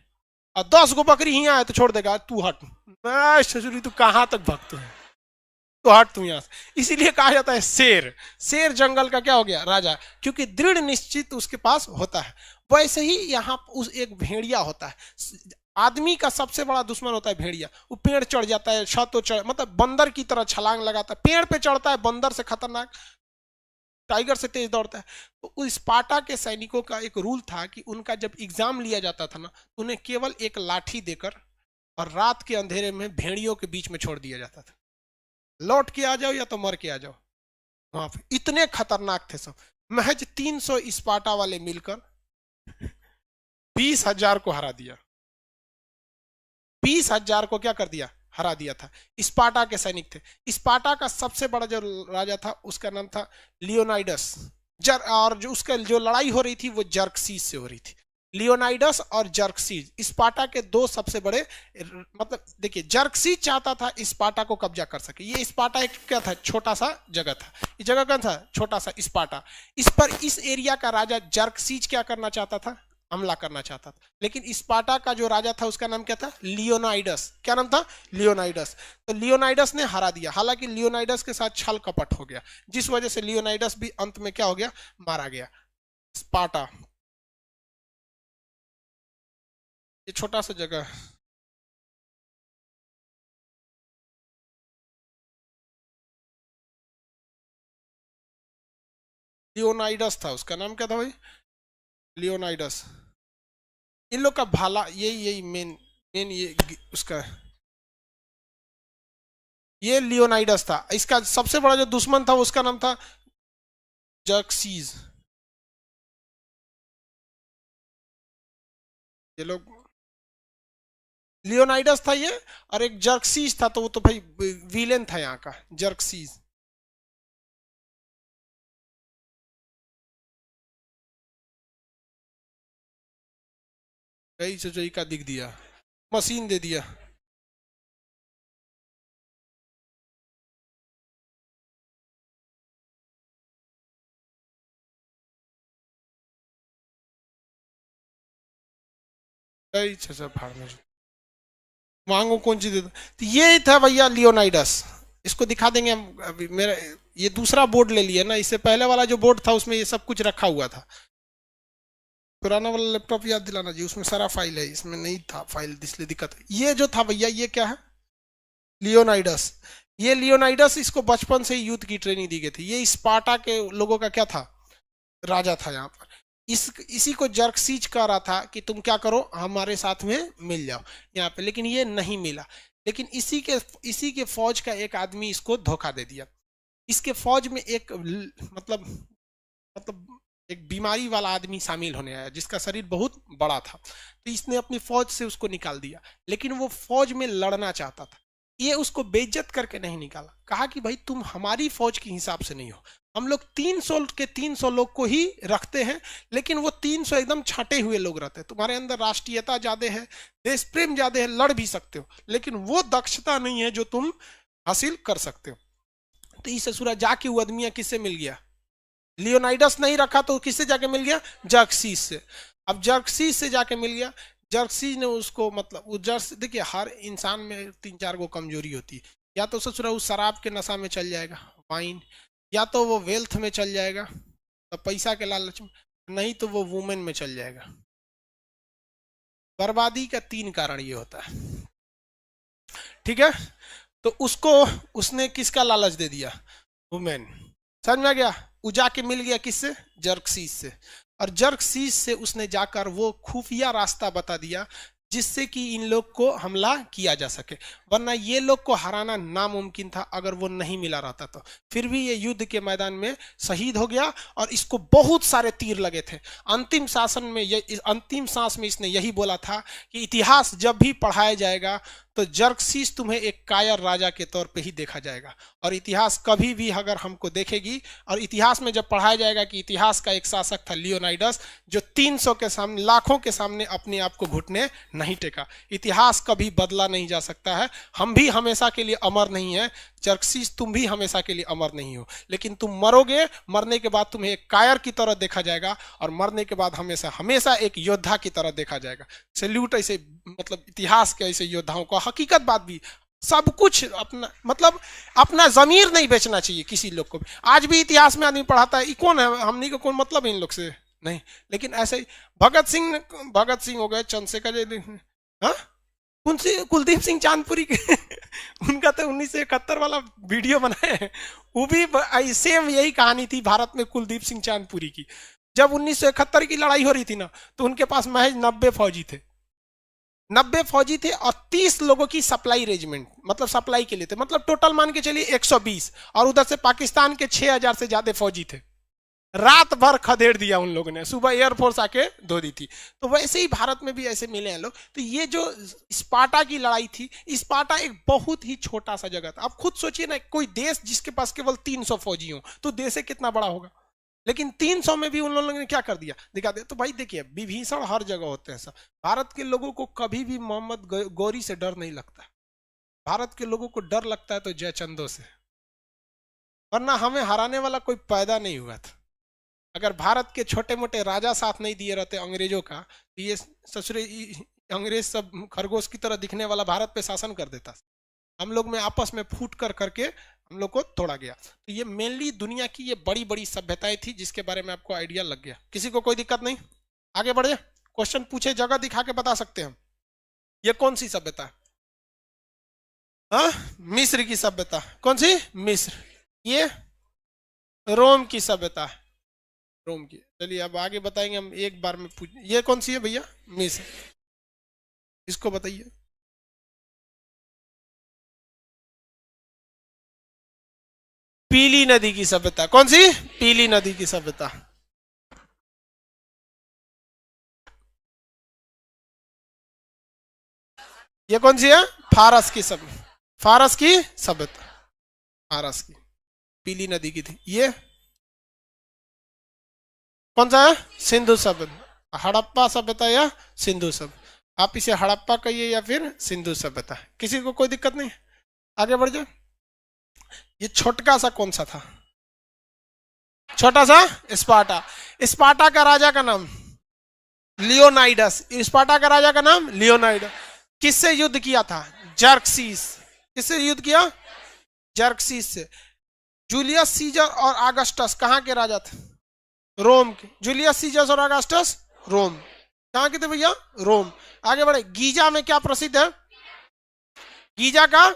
[SPEAKER 1] और 10 गो बकरी ही आए तो छोड़ देगा, तू हट ससुरी, तू कहां तक भक्त है, तो हट तू यहां से। इसीलिए कहा जाता है शेर। शेर जंगल का क्या हो गया? राजा, क्योंकि दृढ़ निश्चित उसके पास होता है। वैसे ही यहाँ उस एक भेड़िया होता है। आदमी का सबसे बड़ा दुश्मन होता है भेड़िया। वो पेड़ चढ़ जाता है, छत तो चढ़, मतलब बंदर की तरह छलांग लगाता है, पेड़ पे चढ़ता है, बंदर से खतरनाक, टाइगर से तेज दौड़ता है। तो उस स्पार्टा के सैनिकों का एक रूल था कि उनका जब एग्जाम लिया जाता था ना, उन्हें केवल एक लाठी देकर और रात के अंधेरे में भेड़ियों के बीच में छोड़ दिया जाता था। लौट के आ जाओ या तो मर के आ जाओ। वहां पे इतने खतरनाक थे सब। महज 300 स्पार्टा वाले मिलकर 20,000 को हरा दिया। 20,000 को क्या कर दिया? हरा दिया था। स्पार्टा के सैनिक थे। स्पार्टा का सबसे बड़ा जो राजा था उसका नाम था लियोनाइडस। और जो उसका जो लड़ाई हो रही थी वो जर्कसीज से हो रही थी। लियोनाइडस और जर्कसीज स्पार्टा के दो सबसे बड़े, मतलब देखिए, जर्कसीज चाहता था स्पार्टा को कब्जा कर सके। ये स्पार्टा एक क्या था? छोटा सा जगह था। इस जगह कौन था? छोटा सा स्पार्टा। इस पर इस एरिया का राजा जर्कसीज क्या करना चाहता था? हमला करना चाहता था। लेकिन स्पार्टा का जो राजा था उसका नाम क्या था? लियोनाइडस। क्या नाम था? लियोनाइडस। तो लियोनाइडस ने हरा दिया। हालांकि लियोनाइडस के साथ छल कपट हो गया, जिस वजह से लियोनाइडस भी अंत में क्या हो गया? मारा गया। स्पार्टा ये छोटा सा जगह है। लियोनाइडस था, उसका नाम क्या था भाई? लियोनाइडस। इन लोग का भाला, यही यही मेन मेन ये उसका, ये लियोनाइडस था। इसका सबसे बड़ा जो दुश्मन था उसका नाम था जर्कसीज। ये लोग, लियोनाइडस था ये, और एक जर्कसीज था, तो वो तो भाई विलेन था यहाँ का, जर्कसीज। कई से का दिख दिया, मशीन दे दिया। कई से भाड़ में मांगो कौन सी दे दो। तो ये था भैया लियोनाइडस। इसको दिखा देंगे हम। अभी मेरा ये दूसरा बोर्ड ले लिया ना, इससे पहले वाला जो बोर्ड था उसमें ये सब कुछ रखा हुआ था। पुराना वाला लैपटॉप याद दिलाना जी, उसमें सारा फाइल है, इसमें नहीं था फाइल, इसलिए दिक्कत है। ये जो था भैया, ये क्या है? लियोनाइडस। ये लियोनाइडस, इसको बचपन से ही युद्ध की ट्रेनिंग दी गई थी। ये स्पार्टा के लोगों का क्या था? राजा था यहाँ पर। इसी को जर्कसीज कह रहा था कि तुम क्या करो, हमारे साथ में मिल जाओ यहाँ पे, लेकिन ये नहीं मिला। लेकिन इसी के फौज का एक आदमी इसको धोखा दे दिया। इसके फौज में एक मतलब एक बीमारी वाला आदमी शामिल होने आया जिसका शरीर बहुत बड़ा था। तो इसने अपनी फौज से उसको निकाल दिया। लेकिन वो फौज में लड़ना चाहता था। ये उसको बेइज्जत करके नहीं निकाला, कहा कि भाई तुम हमारी फौज के हिसाब से नहीं हो, हम लोग 300 के 300 लोग को ही रखते हैं, लेकिन वो 300 एकदम छाटे हुए लोग रहते हैं। तुम्हारे अंदर राष्ट्रीयता ज्यादा है, देश प्रेम ज्यादा है, लड़ भी सकते हो, लेकिन वो दक्षता नहीं है जो तुम हासिल कर सकते हो। तो इस ससुरा जाके वो आदमिया किससे मिल गया? लियोनाइडस नहीं रखा तो किससे जाके मिल गया? जर्क्सीस से। अब जर्क्सीस से जाके मिल गया, जर्क्सीस ने उसको मतलब वो जर्स, देखिए हर इंसान में 3-4 गो कमजोरी होती है। या तो ससुरा उस शराब के नशा में चल जाएगा, वाइन, या तो वो वेल्थ में चल जाएगा, तो पैसा के लालच में, नहीं तो वो वुमेन में चल जाएगा। बर्बादी का 3 कारण ये होता है, ठीक है। तो उसको उसने किसका लालच दे दिया? वुमेन। समझ में आ गया? वो जाके मिल गया किससे? जर्क्सीस से। और जर्क्सीस से उसने जाकर वो खुफिया रास्ता बता दिया जिससे कि इन लोग को हमला किया जा सके, वरना ये लोग को हराना नामुमकिन था अगर वो नहीं मिला रहता तो। फिर भी ये युद्ध के मैदान में शहीद हो गया और इसको बहुत सारे तीर लगे थे। अंतिम शासन में अंतिम सांस में इसने यही बोला था कि इतिहास जब भी पढ़ाया जाएगा तो जर्क्सीस तुम्हें एक कायर राजा के तौर पे ही देखा जाएगा, और इतिहास कभी भी अगर हमको देखेगी, और इतिहास में जब पढ़ाया जाएगा कि इतिहास का एक शासक था लियोनाइडस जो 300 के सामने, लाखों के सामने अपने आप को घुटने नहीं टेका। इतिहास कभी बदला नहीं जा सकता है, हम भी हमेशा के लिए अमर नहीं है। जर्क्सीस तुम भी हमेशा के लिए अमर नहीं हो, लेकिन तुम मरोगे, मरने के बाद तुम्हें एक कायर की तरह देखा जाएगा और मरने के बाद हमेशा हमेशा एक योद्धा की तरह देखा जाएगा। सैल्यूट ऐसे मतलब इतिहास के ऐसे योद्धाओं को। हकीकत बात भी, सब कुछ अपना मतलब अपना जमीर नहीं बेचना चाहिए किसी लोग को भी। आज भी इतिहास में आदमी पढ़ाता है, कौन है, हमने को कौन मतलब इन लोग से नहीं, लेकिन ऐसे ही भगत सिंह हो गए, चंद्रशेखर, हाँ कौन सी, कुलदीप सिंह चांदपुरी के उनका तो 1971 वाला वीडियो बनाए हैं, वो भी सेम यही कहानी थी भारत में कुलदीप सिंह चांदपुरी की। जब 1971 की लड़ाई हो रही थी ना, तो उनके पास महज 90 फौजी थे, 90 फौजी थे और 30 लोगों की सप्लाई रेजिमेंट, मतलब सप्लाई के लिए थे, मतलब टोटल मान के चलिए 120, और उधर से पाकिस्तान के 6000 से ज्यादा फौजी थे। रात भर खदेड़ दिया उन लोगों ने, सुबह एयरफोर्स आके धो दी थी। तो वैसे ही भारत में भी ऐसे मिले हैं लोग। तो ये जो स्पार्टा की लड़ाई थी, स्पार्टा एक बहुत ही छोटा सा जगह था। अब खुद सोचिए ना, कोई देश जिसके पास केवल 300 फौजी हो तो देश कितना बड़ा होगा, लेकिन 300 में भी उन लोगों ने क्या कर दिया, दिखा दिया। तो भाई देखिए, विभीषण हर जगह होते हैं सब। भारत के लोगों को कभी भी मोहम्मद गौरी से डर नहीं लगता, भारत के लोगों को डर लगता है तो जयचंदो से, वरना हमें हराने वाला कोई पैदा नहीं हुआ था। अगर भारत के छोटे मोटे राजा साथ नहीं दिए रहते अंग्रेजों का, तो ये ससुरे अंग्रेज सब खरगोश की तरह दिखने वाला भारत पे शासन कर देता। हम लोग में आपस में फूट कर करके हम लोग को तोड़ा गया। तो ये मेनली दुनिया की ये बड़ी बड़ी सभ्यताएं थी जिसके बारे में आपको आइडिया लग गया। किसी को कोई दिक्कत नहीं? आगे बढ़े, क्वेश्चन पूछे, जगह दिखा के बता सकते हैं हम। ये कौन सी सभ्यता है? हाँ, मिस्र की सभ्यता। कौन सी? मिस्र। ये रोम की सभ्यता है, रोम की। चलिए अब आगे बताएंगे हम, एक बार में पूछ। ये कौन सी है भैया? मिस्र। इसको बताइए। पीली नदी की सभ्यता। कौन सी? पीली नदी की सभ्यता। ये कौन सी है? फारस की सभ्यता। फारस की सभ्यता, फारस की, पीली नदी की थी। ये कौन सा है? सिंधु सभ्यता। हड़प्पा सभ्यता या सिंधु सभ्यता, आप इसे हड़प्पा कहिए या फिर सिंधु सभ्यता। किसी को कोई दिक्कत नहीं? आगे बढ़ जाओ। ये छोटका सा कौन सा था? छोटा सा स्पार्टा। स्पार्टा का राजा का नाम लियोनाइडस। स्पार्टा का राजा का नाम लियोनाइडस। किससे युद्ध किया था? जर्क्सीस। किससे युद्ध किया? जर्क्सीस से। जूलियस सीजर और आगस्टस कहाँ के राजा थे? रोम के। जूलियस सीजर और आगस्टस रोम। कहाँ के थे भैया? रोम। आगे बढ़े। गीजा में क्या प्रसिद्ध है? गीजा का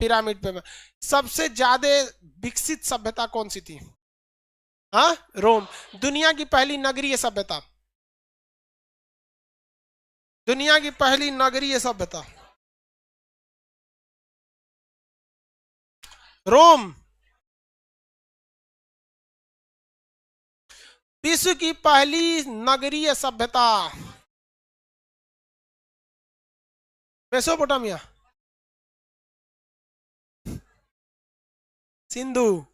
[SPEAKER 1] पिरामिड पे। सबसे ज्यादा विकसित सभ्यता कौन सी थी? हाँ, रोम। दुनिया की पहली नगरीय सभ्यता, दुनिया की पहली नगरीय सभ्यता रोम। विश्व की पहली नगरीय सभ्यता मेसोपोटामिया, सिंधु।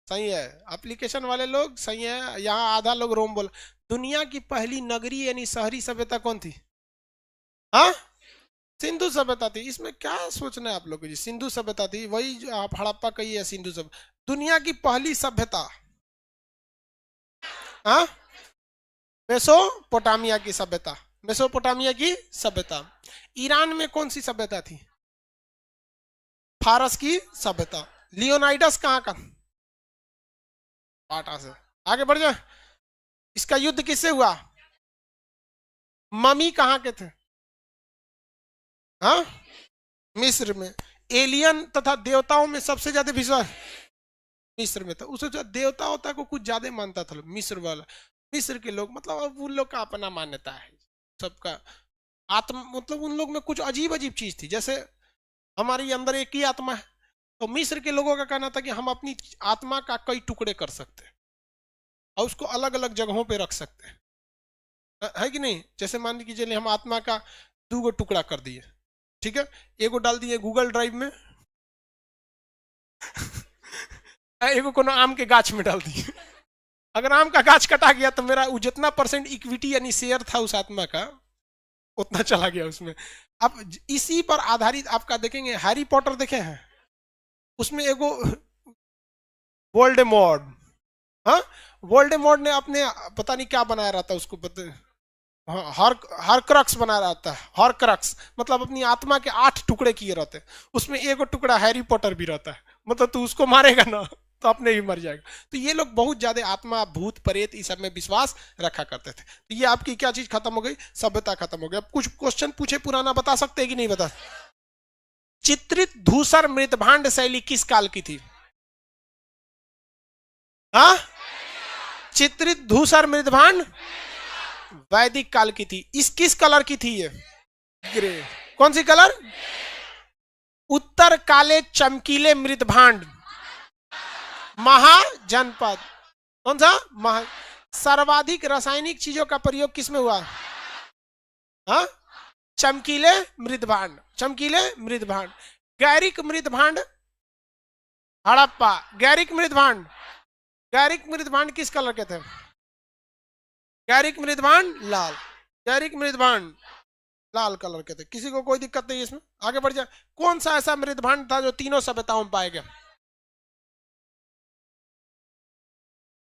[SPEAKER 1] सही है, एप्लीकेशन वाले लोग सही है। यहाँ आधा लोग रोम बोला। दुनिया की पहली नगरीय यानी शहरी सभ्यता कौन थी? हाँ, सिंधु सभ्यता थी, इसमें क्या सोचना है आप लोग को जी? सिंधु सभ्यता थी, वही जो आप हड़प्पा कही है सिंधु सभ्यता। दुनिया की पहली सभ्यता, हाँ, मेसोपोटामिया की सभ्यता, मेसोपोटामिया की सभ्यता। ईरान में कौन सी सभ्यता थी? फारस की सभ्यता। लियोनाइडस कहाँ का? पाटा से। आगे बढ़ जाए, इसका युद्ध किससे हुआ? ममी कहाँ के थे? हाँ, मिस्र में। एलियन तथा देवताओं में सबसे ज्यादा विश्वास मिस्र में था। उसे जो देवता होता को कुछ ज्यादा मानता था मिस्र वाला। मिस्र के लोग, मतलब अब उन लोग का अपना मान्यता है सबका। आत्मा, मतलब उन लोग में कुछ अजीब अजीब चीज थी, जैसे हमारे अंदर एक ही आत्मा है, तो मिस्र के लोगों का कहना था कि हम अपनी आत्मा का कई टुकड़े कर सकते हैं और उसको अलग अलग जगहों पे रख सकते हैं, है कि नहीं? जैसे मान लीजिए हम आत्मा का 2 टुकड़ा कर दिए, ठीक है, एगो डाल दिए गूगल ड्राइव में एगो कोनो आम के गाछ में डाल दिए। अगर आम का गाछ कटा गया तो मेरा जितना % इक्विटी यानी शेयर था उस आत्मा का, उतना चला गया उसमें। अब इसी पर आधारित आपका देखेंगे, हैरी पॉटर देखे हैं, उसमें एगो वोल्डेमॉर्ट, हाँ, वोल्डेमॉर्ट ने अपने पता नहीं क्या बनाया रहता उसको पता, हाँ, हर क्रक्स बना रहा था। हर क्रक्स मतलब अपनी आत्मा के 8 टुकड़े किए रहते हैं, उसमें एगो टुकड़ा हैरी पॉटर भी रहता है। मतलब तू उसको मारेगा ना तो अपने ही मर जाएगा। तो ये लोग बहुत ज्यादा आत्मा, भूत, प्रेत इस सब में विश्वास रखा करते थे। तो ये आपकी क्या चीज खत्म हो गई? सभ्यता खत्म हो गई। अब कुछ क्वेश्चन पूछे पुराना, बता सकते हैं कि नहीं बता? चित्रित धूसर मृतभांड शैली किस काल की थी? हाँ, चित्रित धूसर मृतभांड वैदिक काल की थी। इस किस कलर की थी ये? ग्रे। कौन सी कलर? उत्तर काले चमकीले मृतभांड महाजनपद। कौन सा? महा। सर्वाधिक रासायनिक चीजों का प्रयोग किसमें हुआ? हाँ, चमकीले मृतभांड, चमकीले मृतभांड। गैरिक मृतभांड हड़प्पा। गैरिक मृतभांड, गैरिक मृतभांड किस कलर के थे? गैरिक मृतभांड लाल, गैरिक मृतभांड लाल कलर के थे। किसी को कोई दिक्कत नहीं इसमें? आगे बढ़ जाए। कौन सा ऐसा मृतभांड था जो तीनों सभ्यताओं में पाए गए?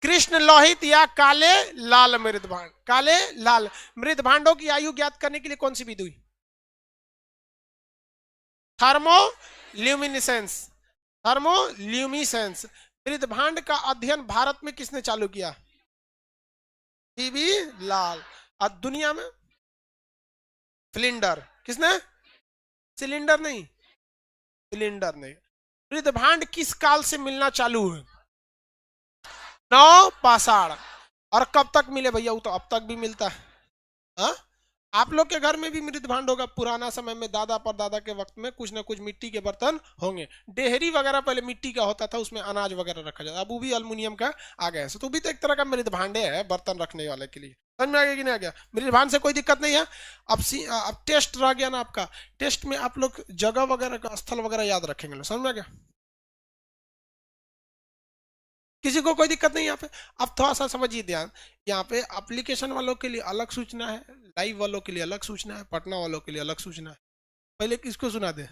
[SPEAKER 1] कृष्ण लोहित या काले लाल मृतभांड। काले लाल मृतभांडों की आयु ज्ञात करने के लिए कौन सी विधि हुई? Thermoluminescence, thermoluminescence. मृतभांड का अध्ययन भारत में किसने चालू किया? टीबी लाल। और दुनिया में? फ्लिंडर। किसने? सिलेंडर नहीं, सिलेंडर नहीं। मृतभांड किस काल से मिलना चालू है? नौ पाषाण। और कब तक मिले भैया? वो तो अब तक भी मिलता है। हा? आप लोग के घर में भी मृतभांड होगा। पुराना समय में दादा परदादा के वक्त में कुछ ना कुछ मिट्टी के बर्तन होंगे। डेहरी वगैरह पहले मिट्टी का होता था, उसमें अनाज वगैरह रखा जाता, अब वो भी अल्युमिनियम का आ गया है। तो भी तो एक तरह का मृतभांडे है, बर्तन रखने वाले के लिए। समझ में आ गया कि नहीं आ गया? मृतभांड से कोई दिक्कत नहीं है। अब टेस्ट रह गया ना आपका। टेस्ट में आप लोग जगह वगैरह का, स्थल वगैरह याद रखेंगे। समझ में आ गया? किसी को कोई दिक्कत नहीं यहाँ पे? अब थोड़ा सा समझिए ध्यान। यहाँ पे एप्लीकेशन वालों के लिए अलग सूचना है, लाइव वालों के लिए अलग सूचना है, पटना वालों के लिए अलग सूचना है। पहले किसको सुना दे?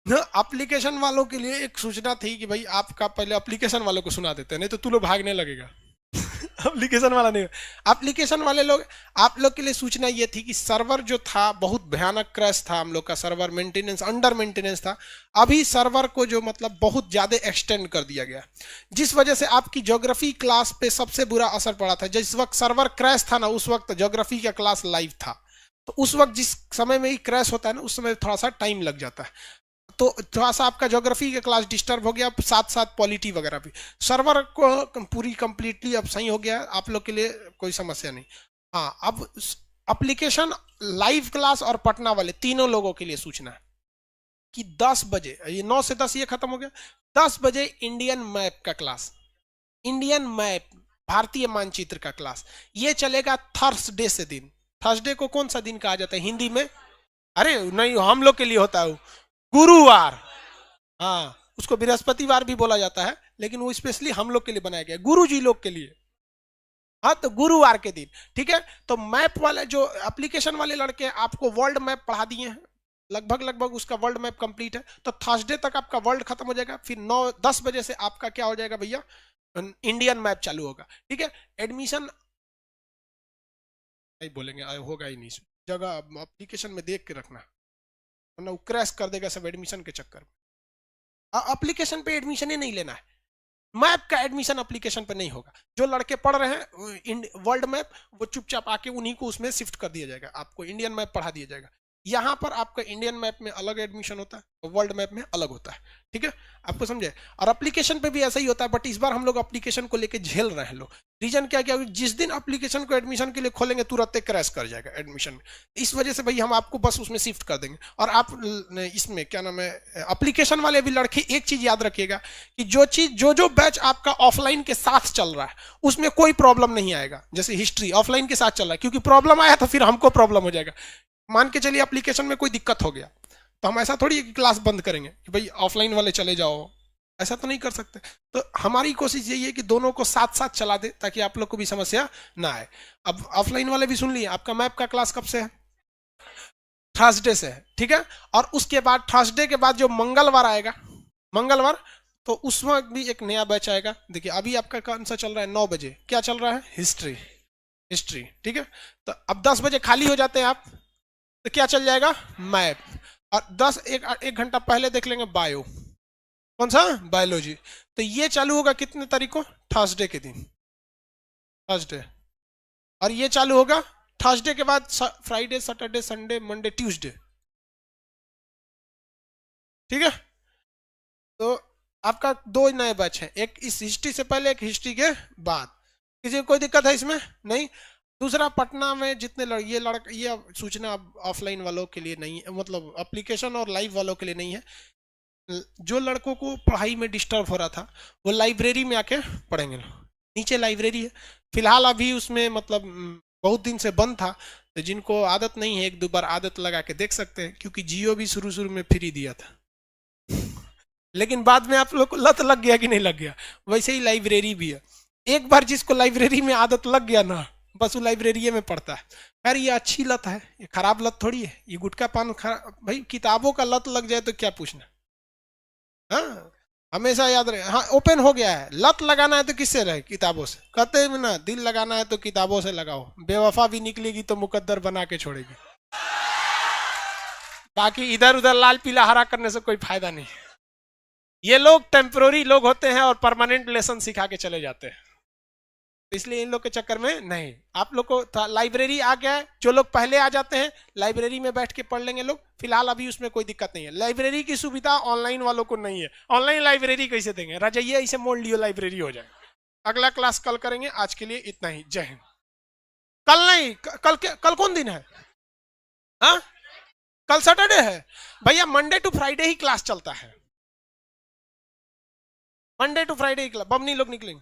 [SPEAKER 1] एप्लीकेशन वालों के लिए एक सूचना थी कि भाई आपका पहले एप्लीकेशन वालों को सुना देते हैं, नहीं तो तू लोग भागने लगेगा। एप्लीकेशन वाला नहीं, एप्लीकेशन वाले लोग, आप लोग के लिए सूचना ये थी कि सर्वर जो था बहुत भयानक क्रैश था। हम लोग का सर्वर मेंटेनेंस, अंडर मेंटेनेंस था। अभी सर्वर को जो मतलब बहुत ज्यादा एक्सटेंड कर दिया गया, जिस वजह से आपकी ज्योग्राफी क्लास पे सबसे बुरा असर पड़ा था। जिस वक्त सर्वर क्रैश था ना, उस वक्त ज्योग्राफी का क्लास लाइव था। तो उस वक्त जिस समय में ही क्रैश होता है ना, उस समय थोड़ा सा टाइम लग जाता है। तो थोड़ा सा आपका ज्योग्राफी का क्लास डिस्टर्ब हो गया, साथ साथ पॉलिटी वगैरह भी। सर्वर को पूरी कंप्लीटली अब सही हो गया, आप लोग के लिए कोई समस्या नहीं। हाँ, अब एप्लीकेशन, लाइव क्लास और पटना वाले तीनों लोगों के लिए सूचना है कि 10 बजे, ये 9 से 10 ये खत्म हो गया, 10 बजे इंडियन मैप का क्लास, इंडियन मैप, भारतीय मानचित्र का क्लास, ये चलेगा थर्सडे से दिन। थर्सडे को कौन सा दिन कहा जाता है हिंदी में? अरे नहीं, हम लोग के लिए होता है गुरुवार। हाँ, उसको बृहस्पतिवार भी बोला जाता है, लेकिन वो स्पेशली हम लोग के लिए बनाया गया, गुरु जी लोग के लिए। हाँ तो गुरुवार के दिन, ठीक है। तो मैप वाले जो एप्लीकेशन वाले लड़के आपको वर्ल्ड मैप पढ़ा दिए हैं, लगभग लगभग उसका वर्ल्ड मैप कंप्लीट है। तो थर्सडे तक आपका वर्ल्ड खत्म हो जाएगा, फिर 9-10 बजे से आपका क्या हो जाएगा भैया, इंडियन मैप चालू होगा, ठीक है। एडमिशन नहीं बोलेंगे, होगा ही नहीं जगह, एप्लीकेशन में देख के रखना, वरना वो क्रैश कर देगा सब एडमिशन के चक्कर में। एप्लीकेशन पे एडमिशन ही नहीं लेना है, मैप का एडमिशन एप्लीकेशन पे नहीं होगा। जो लड़के पढ़ रहे हैं वर्ल्ड मैप, वो चुपचाप आके उन्हीं को उसमें शिफ्ट कर दिया जाएगा, आपको इंडियन मैप पढ़ा दिया जाएगा। यहाँ पर आपका इंडियन मैप में अलग एडमिशन होता है और वर्ल्ड मैप में अलग होता है, ठीक है, आपको समझे। और एप्लीकेशन पे भी ऐसा ही होता है, बट इस बार हम लोग एप्लीकेशन को लेके झेल रहे हैं लोग। रीजन क्या क्या, जिस दिन एप्लीकेशन को एडमिशन के लिए खोलेंगे तुरंत क्रैश कर जाएगा एडमिशन में, इस वजह से भाई हम आपको बस उसमें शिफ्ट कर देंगे। और आप इसमें क्या नाम है, एप्लीकेशन वाले भी लड़के एक चीज याद रखिएगा कि जो बैच आपका ऑफलाइन के साथ चल रहा है उसमें कोई प्रॉब्लम नहीं आएगा। जैसे हिस्ट्री ऑफलाइन के साथ चल रहा है, क्योंकि प्रॉब्लम आया तो फिर हमको प्रॉब्लम हो जाएगा। मान के चलिए एप्लीकेशन में कोई दिक्कत हो गया, तो हम ऐसा थोड़ी क्लास बंद करेंगे कि भाई ऑफलाइन वाले चले जाओ, ऐसा तो नहीं कर सकते। तो हमारी कोशिश यही है कि दोनों को साथ साथ चला दे, ताकि आप लोग को भी समस्या ना आए। अब ऑफलाइन वाले भी सुन लिए, आपका मैप का क्लास कब से है, थर्सडे से है, ठीक है। और उसके बाद थर्सडे के बाद जो मंगलवार आएगा, मंगलवार, तो उस वक्त भी एक नया बैच आएगा। देखिए अभी आपका कौन सा चल रहा है, 9 बजे क्या चल रहा है, हिस्ट्री, हिस्ट्री, ठीक है। तो अब 10 बजे खाली हो जाते हैं आप, तो क्या चल जाएगा, मैप। और 1 घंटा पहले देख लेंगे बायो, कौन सा, बायोलॉजी। तो ये चालू होगा कितने तारीख को, थर्सडे के दिन, थर्सडे। और ये चालू होगा थर्सडे के बाद Friday, Saturday, Sunday, Monday, Tuesday, ठीक है। तो आपका 2 नए बैच हैं, एक इस हिस्ट्री से पहले, एक हिस्ट्री के बाद। किसी को कोई दिक्कत है इसमें, नहीं। दूसरा, पटना में जितने ये सूचना ऑफलाइन वालों के लिए नहीं है, मतलब एप्लीकेशन और लाइव वालों के लिए नहीं है। जो लड़कों को पढ़ाई में डिस्टर्ब हो रहा था वो लाइब्रेरी में आके पढ़ेंगे। नीचे लाइब्रेरी है, फिलहाल अभी उसमें मतलब बहुत दिन से बंद था, तो जिनको आदत नहीं है 1-2 बार आदत लगा के देख सकते हैं, क्योंकि जियो भी शुरू शुरू में फ्री दिया था। लेकिन बाद में आप लोग को लत लग गया कि नहीं लग गया, वैसे ही लाइब्रेरी भी है। एक बार जिसको लाइब्रेरी में आदत लग गया ना, बस वो लाइब्रेरी में पढ़ता है। यार ये अच्छी लत है, ये खराब लत थोड़ी है, ये गुटखा पान भाई किताबों का लत लग जाए तो क्या पूछना। हाँ हमेशा याद रहे, हाँ ओपन हो गया है, लत लगाना है तो किससे रहे, किताबों से। कहते हैं ना, दिल लगाना है तो किताबों से लगाओ, बेवफा भी निकलेगी तो मुकद्दर बना के छोड़ेगी। बाकी इधर उधर लाल पीला हरा करने से कोई फायदा नहीं। ये लोग टेम्पोररी लोग होते हैं और परमानेंट लेसन सिखा के चले जाते हैं, इसलिए इन लोग के चक्कर में नहीं। आप लोग को लाइब्रेरी आ गया है, जो लोग पहले आ जाते हैं लाइब्रेरी में बैठ के पढ़ लेंगे लोग, फिलहाल अभी उसमें कोई दिक्कत नहीं है। लाइब्रेरी की सुविधा ऑनलाइन वालों को नहीं है, ऑनलाइन लाइब्रेरी कैसे देंगे, रजाइए इसे मोड़ लियो, लाइब्रेरी हो जाए। अगला क्लास कल करेंगे, आज के लिए इतना ही, जय हिंद। कल नहीं, कल कौन दिन है, हाँ कल सैटरडे है भैया, मंडे टू फ्राइडे ही क्लास चलता है, मंडे टू फ्राइडे ही क्लास, बमनी लोग निकलेंगे।